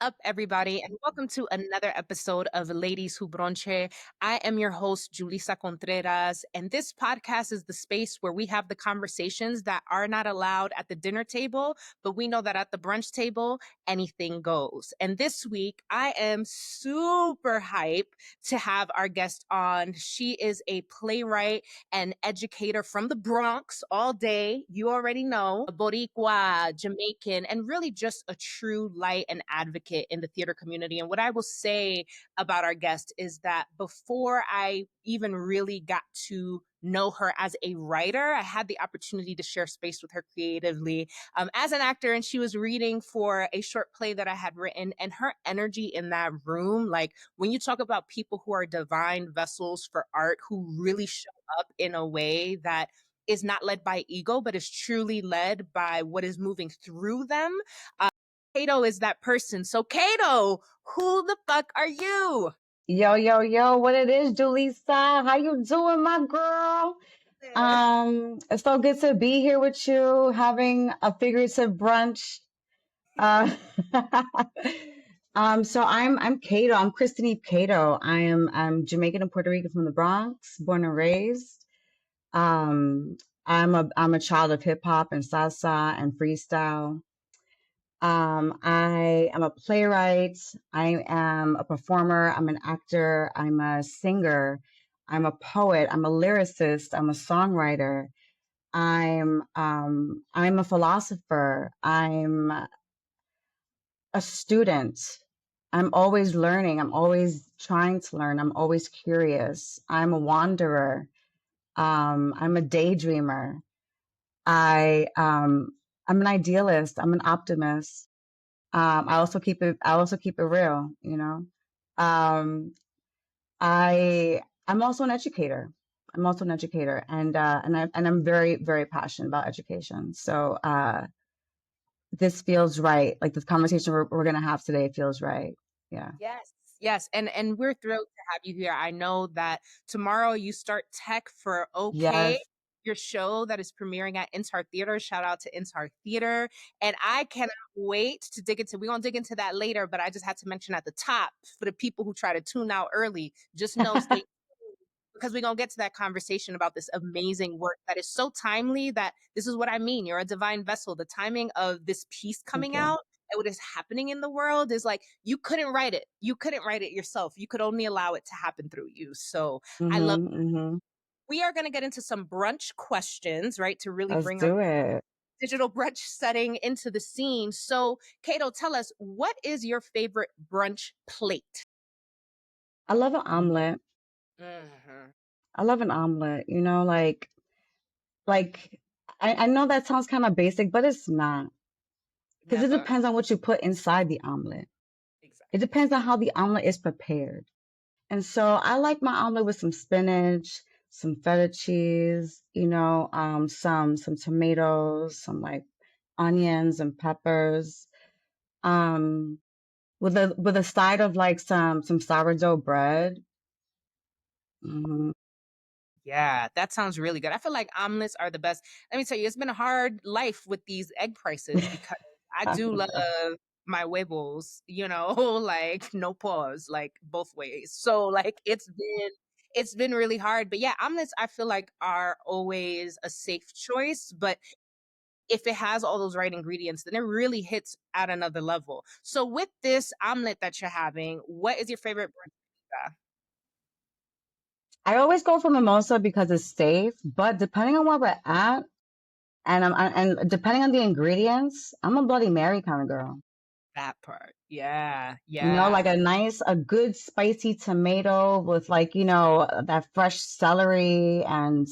up, everybody, and welcome to another episode of Ladies Who Bronché. I am your host, Julissa Contreras, and this podcast is the space where we have the conversations that are not allowed at the dinner table, but we know that at the brunch table, anything goes. And this week, I am super hyped to have our guest on. She is a playwright and educator from the Bronx all day. You already know, a Boricua, Jamaican, and really just a true light and advocate in the theater community. And what I will say about our guest is that before I even really got to know her as a writer, I had the opportunity to share space with her creatively as an actor. And she was reading for a short play that I had written, and her energy in that room, like when you talk about people who are divine vessels for art, who really show up in a way that is not led by ego, but is truly led by what is moving through them. Cato is that person. So Cato, who the fuck are you? Yo, what it is, Julissa? How you doing, my girl? It's so good to be here with you, having a figurative brunch. Uh, so I'm Cato. I'm Christin Eve Cato. I'm Jamaican and Puerto Rican from the Bronx, born and raised. I'm a child of hip hop and salsa and freestyle. I am a playwright. I am a performer. I'm an actor. I'm a singer. I'm a poet. I'm a lyricist. I'm a songwriter. I'm a philosopher. I'm a student. I'm always learning. I'm always trying to learn. I'm always curious. I'm a wanderer. I'm a daydreamer. I'm an idealist. I'm an optimist. I also keep it real, you know. Um, I'm also an educator. And I'm very, very passionate about education. So this feels right. Like this conversation we're gonna have today feels right. Yeah. Yes. And we're thrilled to have you here. I know that tomorrow you start tech for OK, Yes. your show that is premiering at INTAR Theater. Shout out to INTAR Theater. And I cannot wait to dig into, we're gonna dig into that later, but I just had to mention at the top for the people who try to tune out early, just know stay because we're going to get to that conversation about this amazing work that is so timely that this is what I mean. You're a divine vessel. The timing of this piece Thank coming you. out and what is happening in the world is like, you couldn't write it. You couldn't write it yourself. You could only allow it to happen through you. So I love, we are going to get into some brunch questions, right? To really Let's bring our do it. digital brunch setting into the scene. So Cato, tell us, what is your favorite brunch plate? I love an omelet. Mm-hmm. I love an omelet, you know, like I know that sounds kind of basic, but it's not. Because it Never. depends on what you put inside the omelet. Exactly. It depends on how the omelet is prepared. And so I like my omelet with some spinach, some feta cheese, you know, some tomatoes, some like onions and peppers, with a side of like some sourdough bread. Hmm. Yeah, that sounds really good. I feel like omelets are the best. Let me tell you, it's been a hard life with these egg prices because I I do love know. my huevos, you know, like no pause, like both ways. So like it's been really hard. But yeah, omelets I feel like are always a safe choice, but if it has all those right ingredients, then it really hits at another level. So with this omelet that you're having, what is your favorite brand pizza? I always go for mimosa because it's safe, but depending on where we're at, and depending on the ingredients, I'm a Bloody Mary kind of girl. That part. Yeah, You know, yeah. like a good spicy tomato with like, you know, that fresh celery and,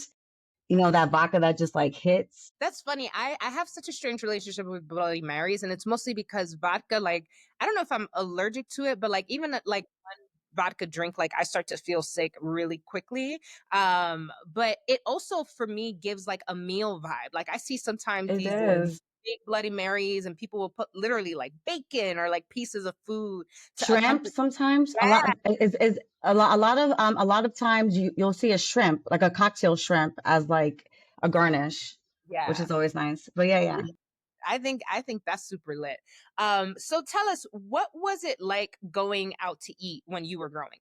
you know, that vodka that just like hits. That's funny. I have such a strange relationship with Bloody Marys, and it's mostly because vodka, like, I don't know if I'm allergic to it, but like even like one vodka drink, like I start to feel sick really quickly. But it also for me gives like a meal vibe. Like I see sometimes It these like is. big Bloody Marys, and people will put literally like bacon or like pieces of food to Shrimp accompany. sometimes a Yeah, lot is a lot of times you'll see a shrimp, like a cocktail shrimp as like a garnish, which yeah. is always nice. But yeah, yeah. I think that's super lit. So tell us, what was it like going out to eat when you were growing?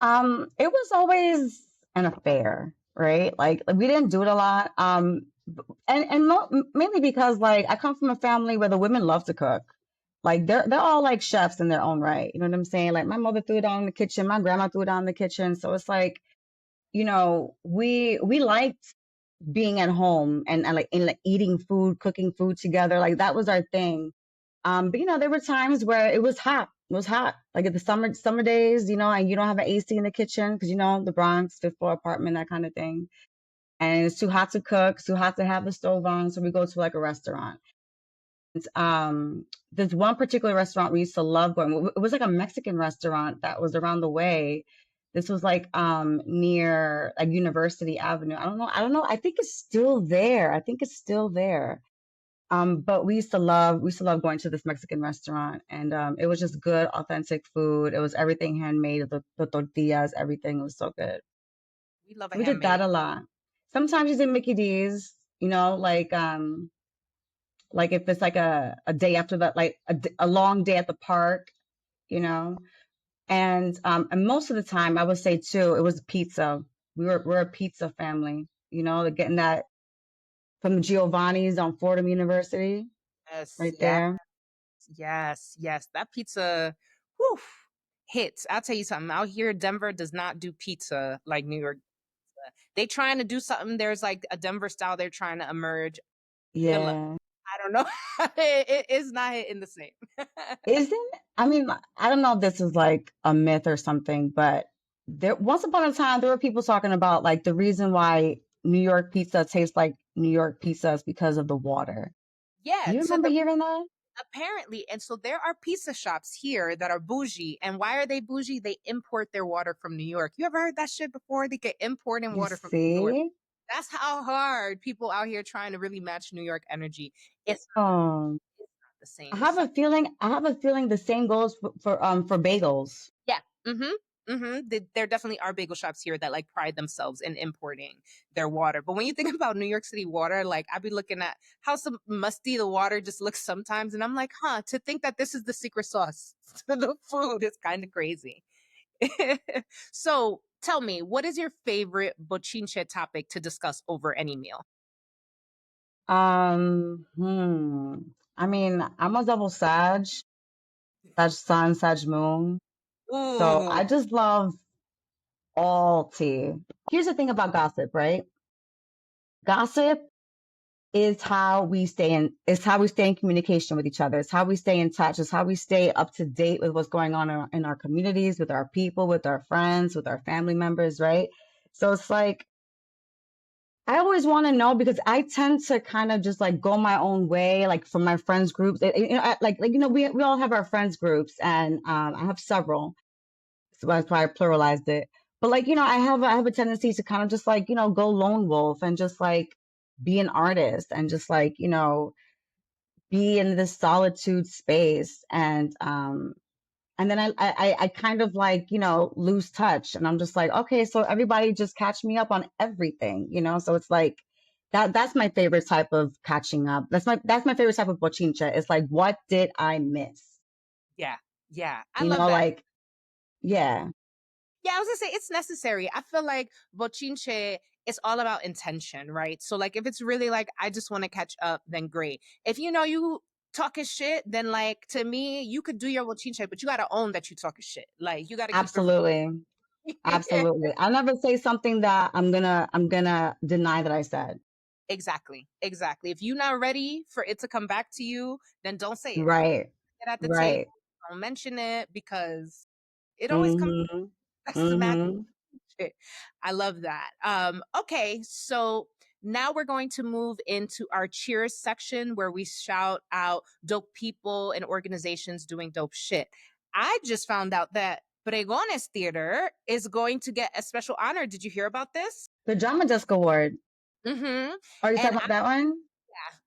It was always an affair, right? Like we didn't do it a lot. Mainly because like I come from a family where the women love to cook. Like they're all like chefs in their own right. You know what I'm saying? Like my mother threw it on in the kitchen, my grandma threw it on in the kitchen. So it's like, we liked being at home and like eating food, cooking food together. Like that was our thing. But there were times where it was hot. It was hot. Like at the summer days, and you don't have an AC in the kitchen because the Bronx, fifth floor apartment, that kind of thing. And it's too hot to cook, it's too hot to have the stove on, so we go to like a restaurant. There's one particular restaurant we used to love going. It was like a Mexican restaurant that was around the way. This was like near like University Avenue. I don't know. I think it's still there. I think it's still there. But we used to love going to this Mexican restaurant, and it was just good, authentic food. It was everything handmade, the tortillas, everything was so good. We love a We did that handmade. a lot. Sometimes you did Mickey D's, like if it's like a day after that, like a long day at the park, you know. And most of the time, I would say too, it was pizza. We're a pizza family, like getting that from the Giovanni's on Fordham University, Yes, right yes, there. yes, yes. That pizza, whew, hits. I'll tell you something. Out here, Denver does not do pizza like New York. They trying to do something. There's like a Denver style they're trying to emerge. Good luck. Yeah. I don't know. It is not hitting the same. Isn't I mean, I don't know if this is like a myth or something, but there once upon a time there were people talking about like the reason why New York pizza tastes like New York pizza is because of the water. Do Yeah, you to remember the hearing that? apparently. And so there are pizza shops here that are bougie. And why are they bougie? They import their water from New York. You ever heard that shit before? They get importing You water from New York. see? That's how hard people out here trying to really match New York energy. Um, Not the I same. have a feeling the same goes for bagels. Yeah. Mm-hmm. Mm-hmm. There definitely are bagel shops here that like pride themselves in importing their water. But when you think about New York City water, like I'd be looking at how some musty the water just looks sometimes, and I'm like, huh, to think that this is the secret sauce to the food is kind of crazy. So tell me, what is your favorite bochinche topic to discuss over any meal? Um, hmm. I mean, I'm a double Sag Sun, Sag Moon. So Ooh, I just love all tea. Here's the thing about gossip, right? Gossip is how we stay in communication with each other. It's how we stay in touch. It's how we stay up to date with what's going on in our communities, with our people, with our friends, with our family members, right? So it's like I always want to know because I tend to kind of just like go my own way, like from my friends groups. We all have our friends groups, and I have several, so that's why I pluralized it. But like I have a tendency to kind of just like go lone wolf and just like be an artist and just like be in this solitude space and then I kind of like lose touch and I'm just like, okay, so everybody just catch me up on everything, so it's like that's my favorite type of catching up. That's my favorite type of bochincha. It's like, what did I miss? yeah, yeah. I love that. Like, yeah. Yeah, I was gonna say it's necessary. I feel like bochinche is all about intention, right? So like if it's really like I just want to catch up, then great. If you talking shit, then like to me, you could do your bochinche, but you gotta own that you talking shit. Like you gotta keep Absolutely. it Absolutely. I'll never say something that I'm gonna deny that I said. exactly, exactly. If you're not ready for it to come back to you, then don't say it. Right. Get at the table, Right. don't mention it because it always comes Mm-hmm. back to the magic. Mm-hmm. I love that. Okay, so now we're going to move into our cheers section where we shout out dope people and organizations doing dope shit. I just found out that Pregones Theater is going to get a special honor. Did you hear about this? The Drama Desk Award. Mm-hmm. Are you And talking about that one?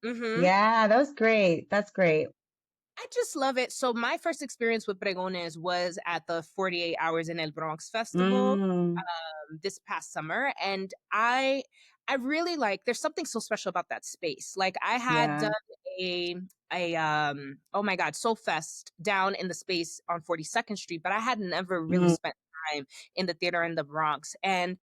mm-hmm. Yeah, that was great. That's great. I just love it. So my first experience with Pregones was at the 48 Hours in El Bronx Festival Mm, this past summer, and I really like there's something so special about that space. Like I had yeah. done a oh my God, Soul Fest down in the space on 42nd Street, but I had never really Mm, spent time in the theater in the Bronx. And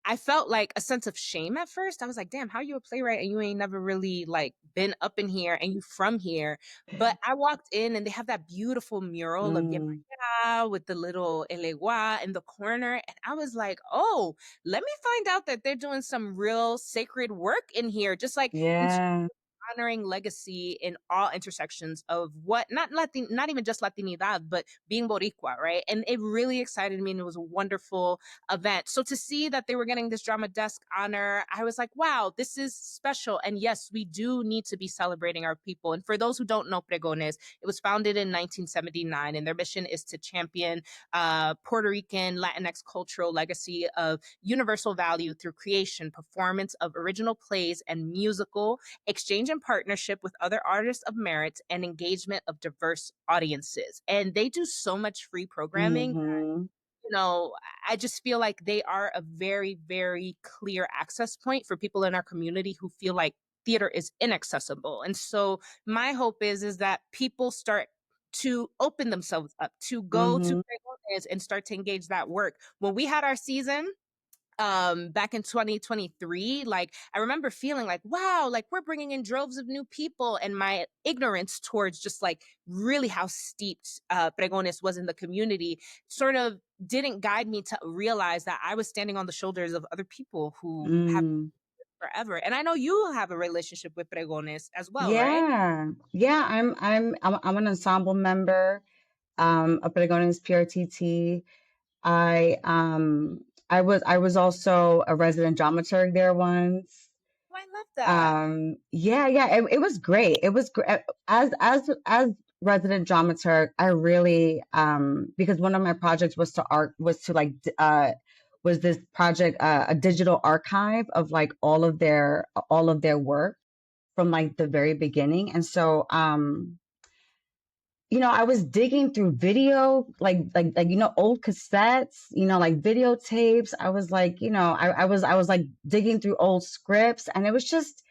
I felt like a sense of shame at first. I was like, damn, how you a playwright and you ain't never really like been up in here and you from here. But I walked in and they have that beautiful mural of mm, Yemaya with the little Elegua in the corner. And I was like, oh, let me find out that they're doing some real sacred work in here. Just like yeah. honoring legacy in all intersections of what not even just Latinidad, but being Boricua, right? And it really excited me and it was a wonderful event. So to see that they were getting this drama desk honor, I was like, wow, this is special. And yes, we do need to be celebrating our people. And for those who don't know Pregones, it was founded in 1979 and their mission is to champion Puerto Rican Latinx cultural legacy of universal value through creation, performance of original plays and musical exchange and partnership with other artists of merit, and engagement of diverse audiences. And they do so much free programming. Mhm. You know, I just feel like they are a very, very clear access point for people in our community who feel like theater is inaccessible. And so my hope is that people start to open themselves up to go to Mhm. Pregones and start to engage that work. When we had our season, back in 2023, like I remember feeling like, wow, like we're bringing in droves of new people, and my ignorance towards just like really how steeped Pregones was in the community sort of didn't guide me to realize that I was standing on the shoulders of other people who have Mm. forever. And I know you have a relationship with Pregones as well, right? Yeah. Yeah, I'm an ensemble member of Pregones PRTT. I I was also a resident dramaturg there once. Oh, I love that. Yeah, yeah, it was great. It was great. As resident dramaturg, I really because one of my projects was to art was to like was this project a digital archive of like all of their work from like the very beginning. And so I was digging through video, like old cassettes, like videotapes. I was like, I was like digging through old scripts, and it was just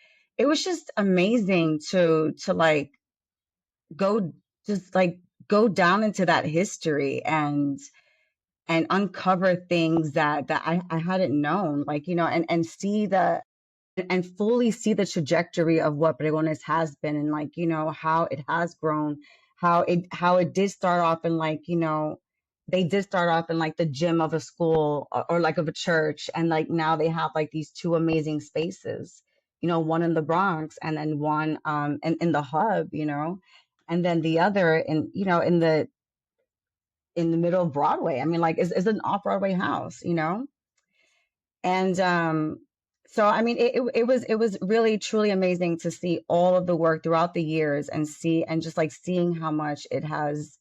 amazing to like go just like go down into that history and uncover things that I hadn't known, like, and see the and fully see the trajectory of what Pregones has been, and like, how it has grown, how it did start off in like, they did start off in like the gym of a school, or like of a church, and like now they have like these two amazing spaces, one in the Bronx and then one in the hub, and then the other in the middle of Broadway. I mean, like, is an off-Broadway house, and so I mean, it was really truly amazing to see all of the work throughout the years, and just like seeing how much Pregones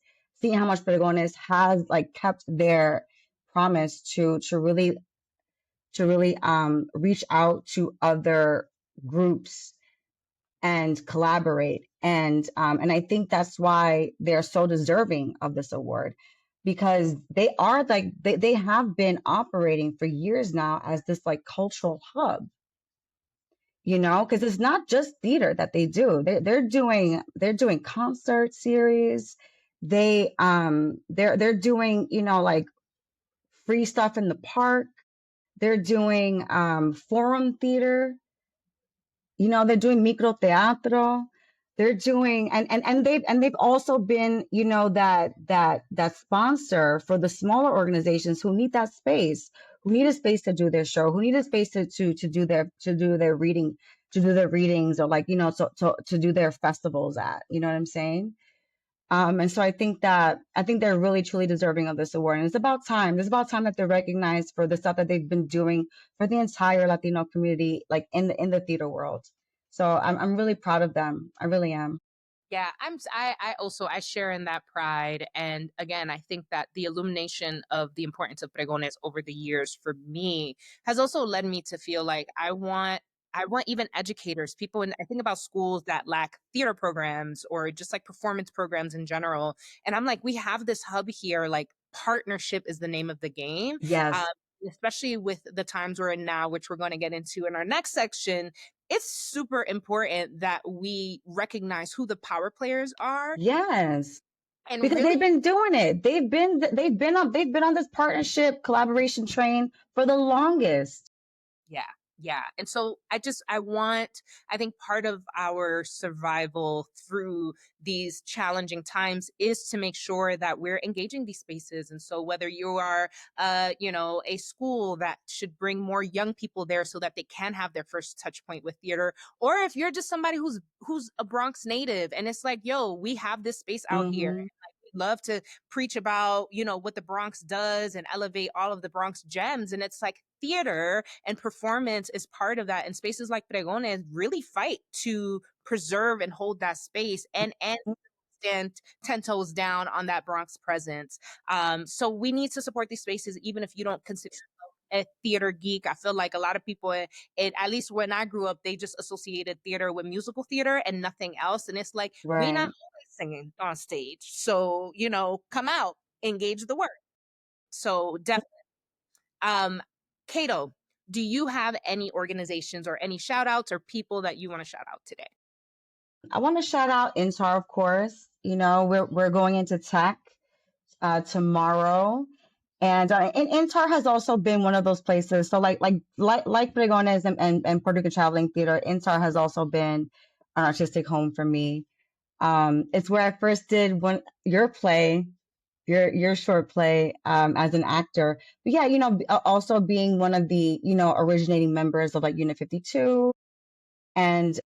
has like kept their promise to really reach out to other groups and collaborate. And I think that's why they're so deserving of this award, because they are like they have been operating for years now as this like cultural hub, because it's not just theater that they do. They're doing concert series. They're doing, like, free stuff in the park. They're doing forum theater. They're doing microteatro. They're doing, and they've also been, that sponsor for the smaller organizations who need that space, who need a space to do their show, who need a space to do their reading, to do their readings, or like, to do their festivals at, you know what I'm saying? And so I think they're really truly deserving of this award. And it's about time. It's about time that they're recognized for the stuff that they've been doing for the entire Latino community, like in the theater world. So I'm really proud of them. I really am. Yeah, I also I share in that pride. And again, I think that the illumination of the importance of pregones over the years for me has also led me to feel like I want even educators, people, and I think about schools that lack theater programs or just like performance programs in general. And I'm like, we have this hub here, like partnership is the name of the game. Um, Yes. Especially with the times we're in now, which we're going to get into in our next section, it's super important that we recognize who the power players are Yes. and Because really they've been doing it. They've been on this partnership collaboration train for the longest. yeah, yeah. And so I think part of our survival through these challenging times is to make sure that we're engaging these spaces. And so whether you are a school that should bring more young people there so that they can have their first touch point with theater, or if you're just somebody who's a Bronx native and it's like, yo, we have this space out here. Hmm. Love to preach about what the Bronx does and elevate all of the Bronx gems, and it's like theater and performance is part of that, and spaces like Pregones really fight to preserve and hold that space and stand 10 toes down on that Bronx presence. So we need to support these spaces even if you don't consider a theater geek. I feel like a lot of people, at least when I grew up, they just associated theater with musical theater and nothing else. And it's like, we not Right. always singing on stage. So, come out, engage the work. So definitely. Um, Cato, do you have any organizations or any shout outs or people that you want to shout out today? I want to shout out INTAR, of course. We're going into tech tomorrow. And INTAR has also been one of those places. So like Pregones and Puerto Rican Traveling Theater, INTAR has also been an artistic home for me. It's where I first did your play, your short play, as an actor. But yeah, also being one of the originating members of like Unit 52, and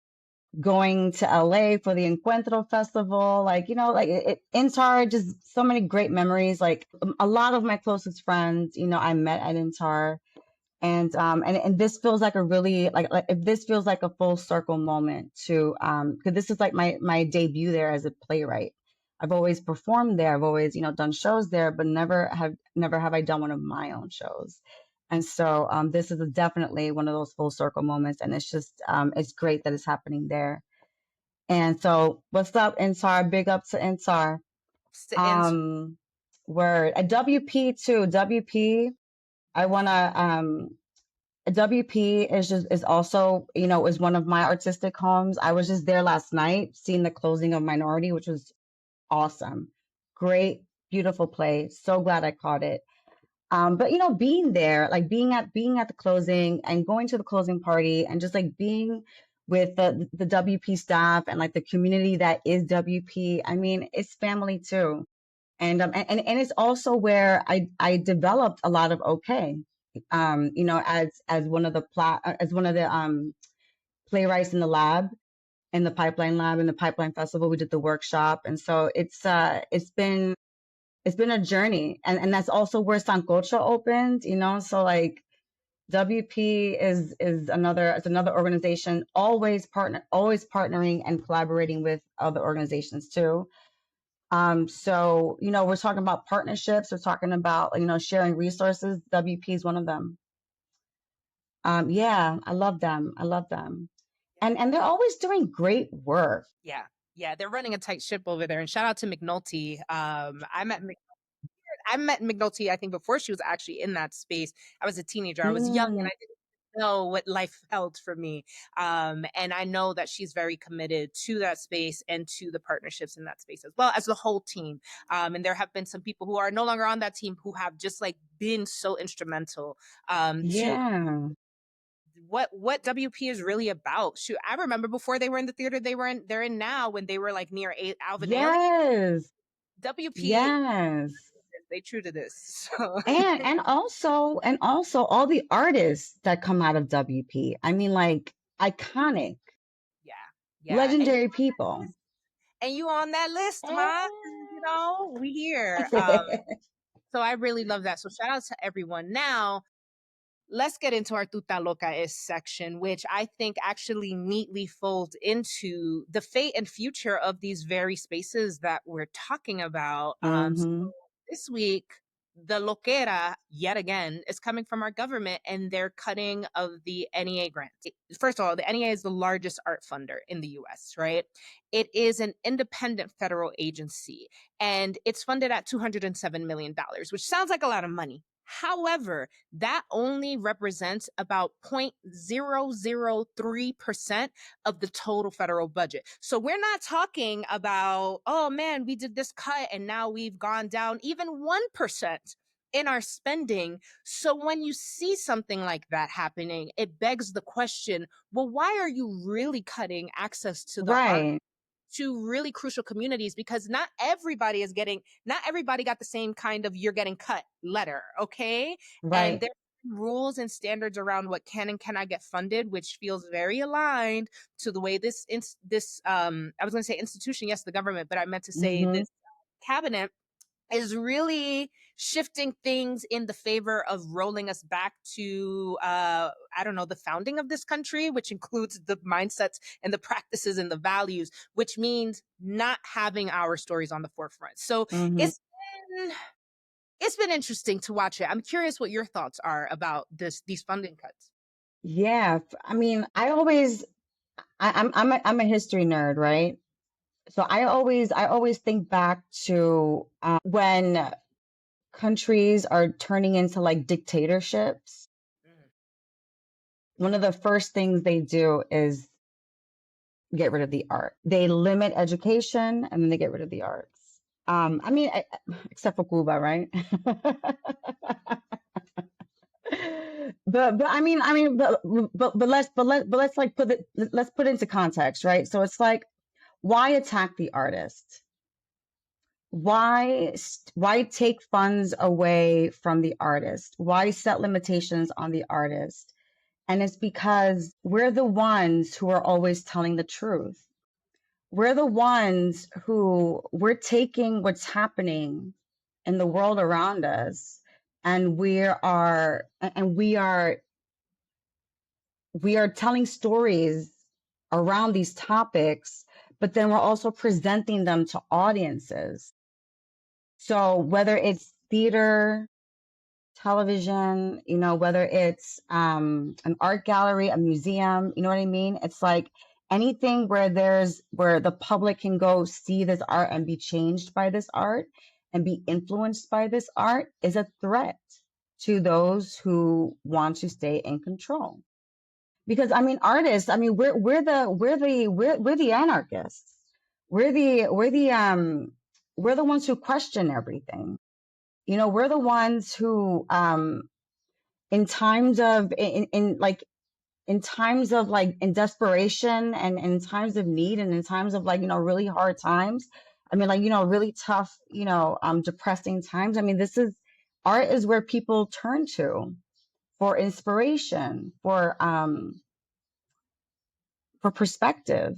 going to LA for the Encuentro Festival, INTAR, just so many great memories. Like a lot of my closest friends, I met at INTAR. And this feels like a really like if this feels like a full circle moment to because this is like my debut there as a playwright. I've always performed there. I've always done shows there, but never have I done one of my own shows. And so this is definitely one of those full circle moments, and it's great that it's happening there. And so what's up, Insar? Big up to Insar. And Um, word at WP too. WP. I wanna WP is also, is one of my artistic homes. I was just there last night seeing the closing of Minority, which was awesome. Great, beautiful play. So glad I caught it. But being there, like being at the closing and going to the closing party and just like being with the WP staff and like the community that is WP. I mean, it's family too. And it's also where I developed a lot of okay, as one of the playwrights in the lab, in the pipeline lab, in the pipeline festival. We did the workshop, and so it's been a journey, and that's also where Sancocho opened. So like WP is another organization, always partnering and collaborating with other organizations too. So, we're talking about partnerships. We're talking about, sharing resources. WP is one of them. Yeah, I love them. I love them. And they're always doing great work. yeah, yeah, they're running a tight ship over there. And shout out to McNulty. I met McNulty, I think, before she was actually in that space. I was a teenager. I was young and Mm, I didn't know what life held for me. And I know that she's very committed to that space and to the partnerships in that space as well as the whole team. And there have been some people who are no longer on that team who have just like been so instrumental to yeah. what WP is really about. Shoot, I remember before they were in the theater they're in now, when they were like near Alvin Ailey. Yes. WP, Yes. they true to this. So And also all the artists that come out of WP. I mean, like, iconic, yeah, yeah. legendary people. And you on that list, ma. We here. Eh. So I really love that. So shout out to everyone. Now let's get into our Tuta Loca is section, which I think actually neatly folds into the fate and future of these very spaces that we're talking about. So Hmm. this week, the loquera, yet again, is coming from our government and their cutting of the NEA grants. First of all, the NEA is the largest art funder in the US, right? It is an independent federal agency and it's funded at $207 million, which sounds like a lot of money. However, that only represents about 0.003% of the total federal budget. So we're not talking about, oh man, we did this cut and now we've gone down even 1% in our spending. So when you see something like that happening, it begs the question, well, why are you really cutting access to the art Right, to really crucial communities? Because not everybody got the same kind of you're getting cut letter, okay? And right. there are rules and standards around what can and cannot get funded, which feels very aligned to the way this I was going to say institution, yes, the government, but I meant to say Hmm. this cabinet is really shifting things in the favor of rolling us back to I don't know, the founding of this country, which includes the mindsets and the practices and the values, which means not having our stories on the forefront. So Hmm. it's been it's been interesting to watch it. I'm curious what your thoughts are about these funding cuts. Yeah, I mean, I'm a history nerd, right? So I always think back to when countries are turning into like dictatorships. Mm. One of the first things they do is get rid of the art. They limit education and then they get rid of the arts. I mean, except for Cuba, right? But let's like let's put it into context, right? So it's like, why attack the artist? Why take funds away from the artist? Why set limitations on the artist? And it's because we're the ones who are always telling the truth. We're the ones who we're taking what's happening in the world around us, and we are telling stories around these topics, but then we're also presenting them to audiences. So whether it's theater, television, whether it's an art gallery, a museum, you know what I mean? It's like anything where the public can go see this art and be changed by this art and be influenced by this art is a threat to those who want to stay in control. Because I mean, artists, I mean, we're the anarchists. We're the ones who question everything. We're the ones who in times of in times of like in desperation and in times of need and in times of like really hard times, I mean, like really tough, depressing times, I mean, this is art is where people turn to for inspiration, for perspective.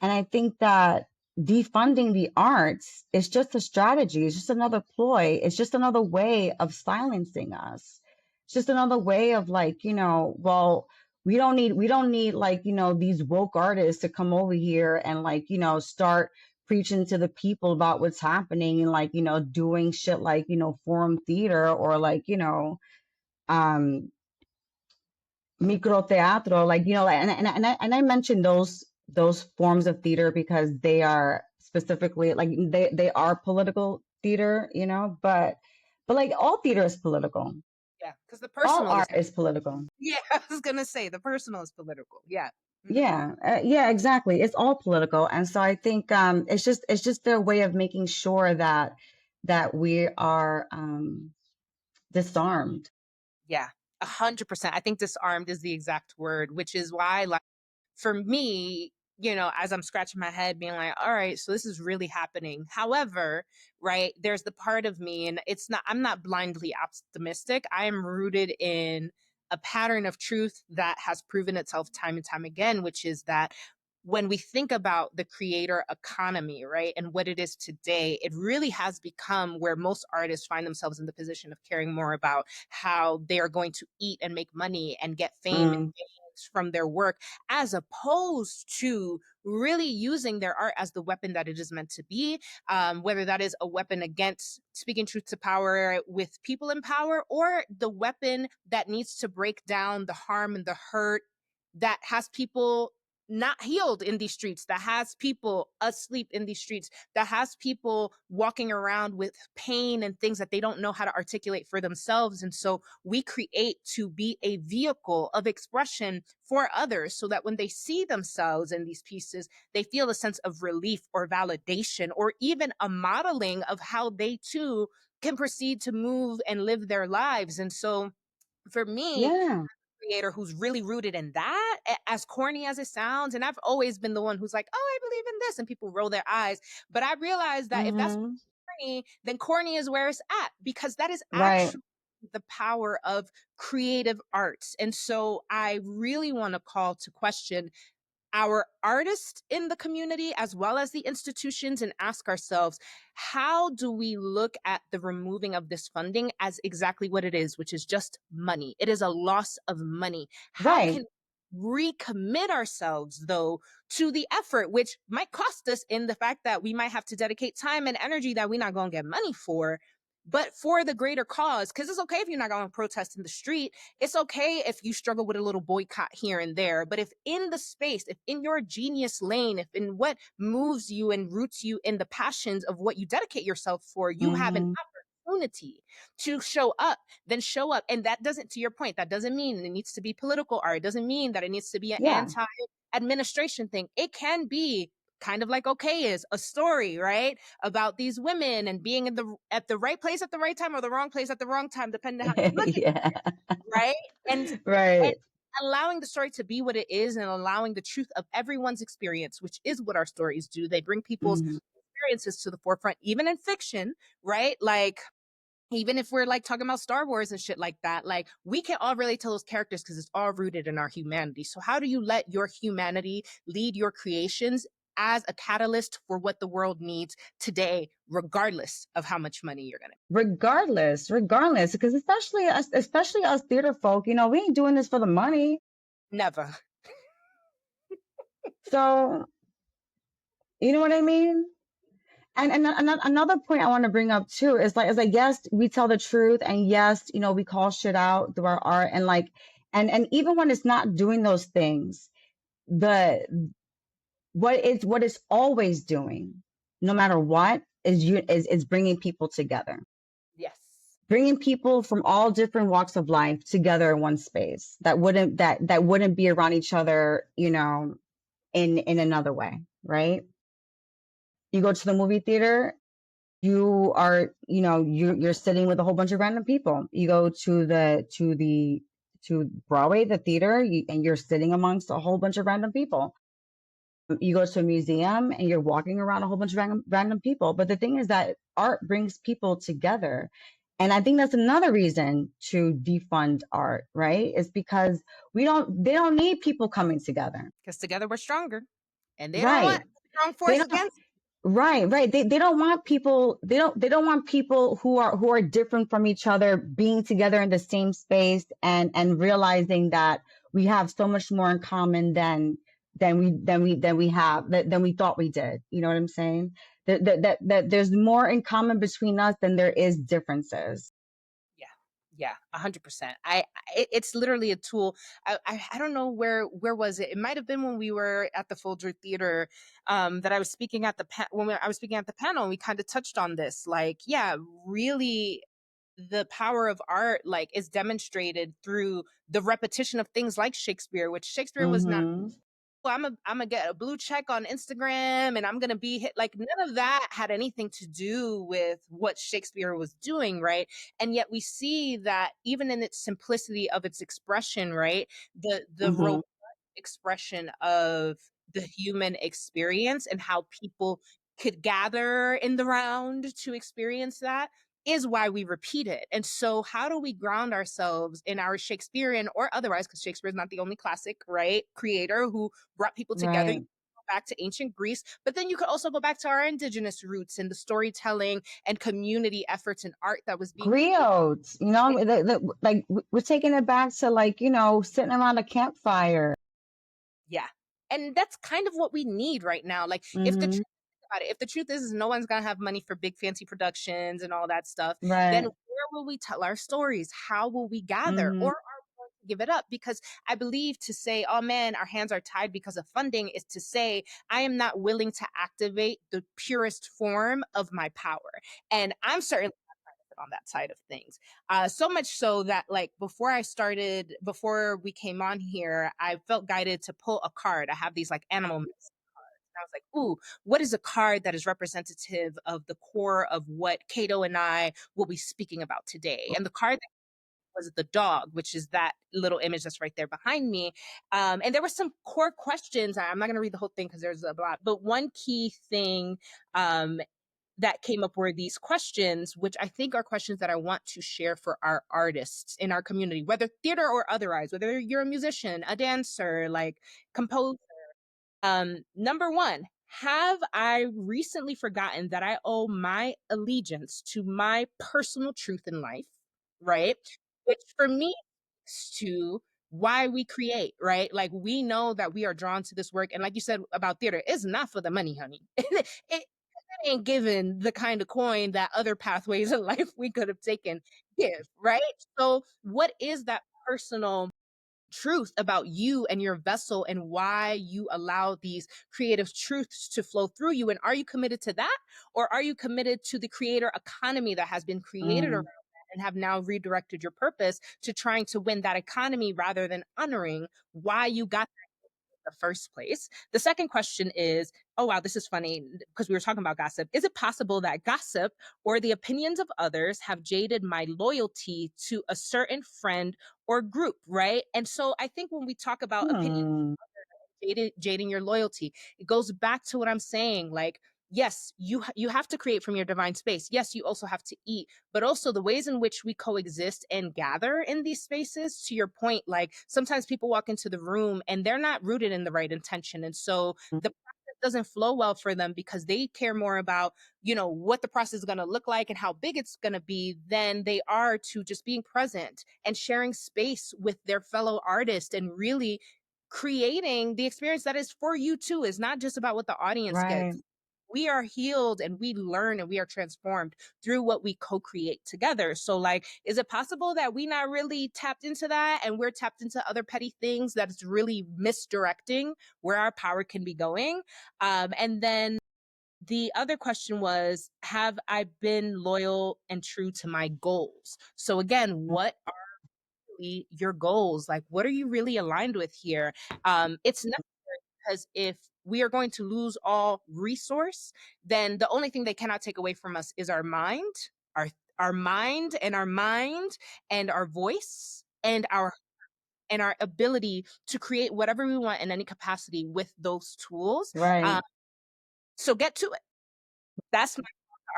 And I think that defunding the arts is just a strategy. It's just another ploy. It's just another way of silencing us. It's just another way of like, well, we don't need like, these woke artists to come over here and like, start preaching to the people about what's happening and like, doing shit like, forum theater or like, um, microteatro, like and I mentioned those forms of theater because they are specifically like they are political theater, but like all theater is political. Yeah, because the All personal is art is political. yeah, I was gonna say the personal is political. Yeah. Mhm. Yeah, exactly. It's all political, and so I think it's just their way of making sure that we are disarmed. Yeah, 100%. I think disarmed is the exact word, which is why, like, for me, as I'm scratching my head, being like, all right, so this is really happening. However, right, there's the part of me, and I'm not blindly optimistic. I am rooted in a pattern of truth that has proven itself time and time again, which is that when we think about the creator economy, right, and what it is today, it really has become where most artists find themselves in the position of caring more about how they are going to eat and make money and get fame and Mm, gains from their work, as opposed to really using their art as the weapon that it is meant to be, whether that is a weapon against speaking truth to power with people in power, or the weapon that needs to break down the harm and the hurt that has people not healed in these streets, that has people asleep in these streets, that has people walking around with pain and things that they don't know how to articulate for themselves. And so we create to be a vehicle of expression for others so that when they see themselves in these pieces, they feel a sense of relief or validation or even a modeling of how they too can proceed to move and live their lives. And so for me, Yeah. creator who's really rooted in that, as corny as it sounds. And I've always been the one who's like, oh, I believe in this. And people roll their eyes. But I realized that if that's Mhm. corny, then corny is where it's at, because that is Right. actually the power of creative arts. And so I really want to call to question our artists in the community as well as the institutions and ask ourselves, how do we look at the removing of this funding as exactly what it is, which is just money? It is a loss of money. How Right. can we recommit ourselves though to the effort, which might cost us in the fact that we might have to dedicate time and energy that we're not going to get money for, but for the greater cause? Because it's okay if you're not going to protest in the street. It's okay if you struggle with a little boycott here and there, but if in the space, if in your genius lane, if in what moves you and roots you in the passions of what you dedicate yourself for, you have an Mhm. opportunity to show up, then show up. And that doesn't, to your point, that doesn't mean it needs to be political art. It doesn't mean that it needs to be an Yeah. anti administration thing. It can be kind of like okay is a story, right, about these women and being in the at the right place at the right time or the wrong place at the wrong time, depending on how you look at Yeah. it, right? And Right. allowing the story to be what it is and allowing the truth of everyone's experience, which is what our stories do. They bring people's Mhm. experiences to the forefront, even in fiction, right? Like even if we're like talking about Star Wars and shit like that, like we can all relate to those characters because it's all rooted in our humanity. So how do you let your humanity lead your creations as a catalyst for what the world needs today, regardless of how much money you're gonna? Regardless, because especially us theater folk, we ain't doing this for the money. Never. So, you know what I mean? And another point I want to bring up too is like yes, we tell the truth, and yes, we call shit out through our art, and like and even when it's not doing those things, the what it's always doing, no matter what, is bringing people together, Yes. bringing people from all different walks of life together in one space that wouldn't be around each other, in another way, right? You go to the movie theater, you are, you're sitting with a whole bunch of random people. You go to Broadway, the theater, and you're sitting amongst a whole bunch of random people. You go to a museum and you're walking around a whole bunch of random people. But the thing is that art brings people together. And I think that's another reason to defund art, right? Is because they don't need people coming together. Because together we're stronger. And they don't want Right. strong They force don't against. Right. They don't want people, they don't want people who are different from each other being together in the same space and realizing that we have so much more in common than we thought we did. You know what I'm saying? That there's more in common between us than there is differences. Yeah. Yeah, 100%. It's literally a tool. I don't know where was it. It might have been when we were at the Folger Theater, that I was speaking at I was speaking at the panel, and we kind of touched on this. Like, yeah, really, the power of art like is demonstrated through the repetition of things like Shakespeare, which Shakespeare was not, Mm-hmm. well, I'm gonna get a blue check on Instagram and I'm gonna be hit. Like none of that had anything to do with what Shakespeare was doing, right? And yet we see that even in its simplicity of its expression, right? The Mm-hmm. robust expression of the human experience and how people could gather in the round to experience that is why we repeat it. And so, how do we ground ourselves in our Shakespearean or otherwise, because Shakespeare is not the only classic, right? Creator who brought people together. You Right. go back to ancient Greece, but then you could also go back to our indigenous roots and the storytelling and community efforts and art that was being created. Griots, like we're taking it back to like, sitting around a campfire. Yeah. And that's kind of what we need right now. Like, if the Mm-hmm. truth about it, if the truth is no one's gonna have money for big fancy productions and all that stuff, then Right. where will we tell our stories? How will we gather? Or Mm-hmm. are we going give it up, because I believe to say, oh man, our hands are tied because of funding, is to say I am not willing to activate the purest form of my power. And I'm certainly on that side of things. So much so that, like, before we came on here, I felt guided to pull a card. I have these like animal medicine cards. And I was like, ooh, what is a card that is representative of the core of what Cato and I will be speaking about today? And the card was the dog, which is that little image that's right there behind me. And there were some core questions. I'm not going to read the whole thing because there's a lot, but one key thing that came up were these questions, which I think are questions that I want to share for our artists in our community, whether theater or otherwise, whether you're a musician, a dancer, like composer. Number one, have I recently forgotten that I owe my allegiance to my personal truth in life, right? Which for me is to why we create, right? Like, we know that we are drawn to this work. And like you said about theater, it's not for the money, honey. it ain't given the kind of coin that other pathways in life we could have taken give, right? So what is that personal truth about you and your vessel, and why you allow these creative truths to flow through you? And are you committed to that, or are you committed to the creator economy that has been created around Mm, that and have now redirected your purpose to trying to win that economy rather than honoring why you got the first place? The second question is, oh wow, this is funny because we were talking about gossip. Is it possible that gossip or the opinions of others have jaded my loyalty to a certain friend or group, right? And so I think when we talk about opinions, hmm. jading your loyalty, it goes back to what I'm saying. Like, yes, you have to create from your divine space. Yes, you also have to eat, but also the ways in which we coexist and gather in these spaces. To your point, like, sometimes people walk into the room and they're not rooted in the right intention, and so the process doesn't flow well for them because they care more about, what the process is going to look like and how big it's going to be than they are to just being present and sharing space with their fellow artists and really creating the experience that is for you too. Is not just about what the audience Right. gets. We are healed and we learn and we are transformed through what we co-create together. So, like, is it possible that we not really tapped into that and we're tapped into other petty things that's really misdirecting where our power can be going? And then the other question was, have I been loyal and true to my goals? So again, what are really your goals? Like, what are you really aligned with here? It's necessary, because if we are going to lose all resource, then the only thing they cannot take away from us is our mind, our our mind and our mind and our voice and our ability to create whatever we want in any capacity with those tools. Right. Um, so get to it. That's my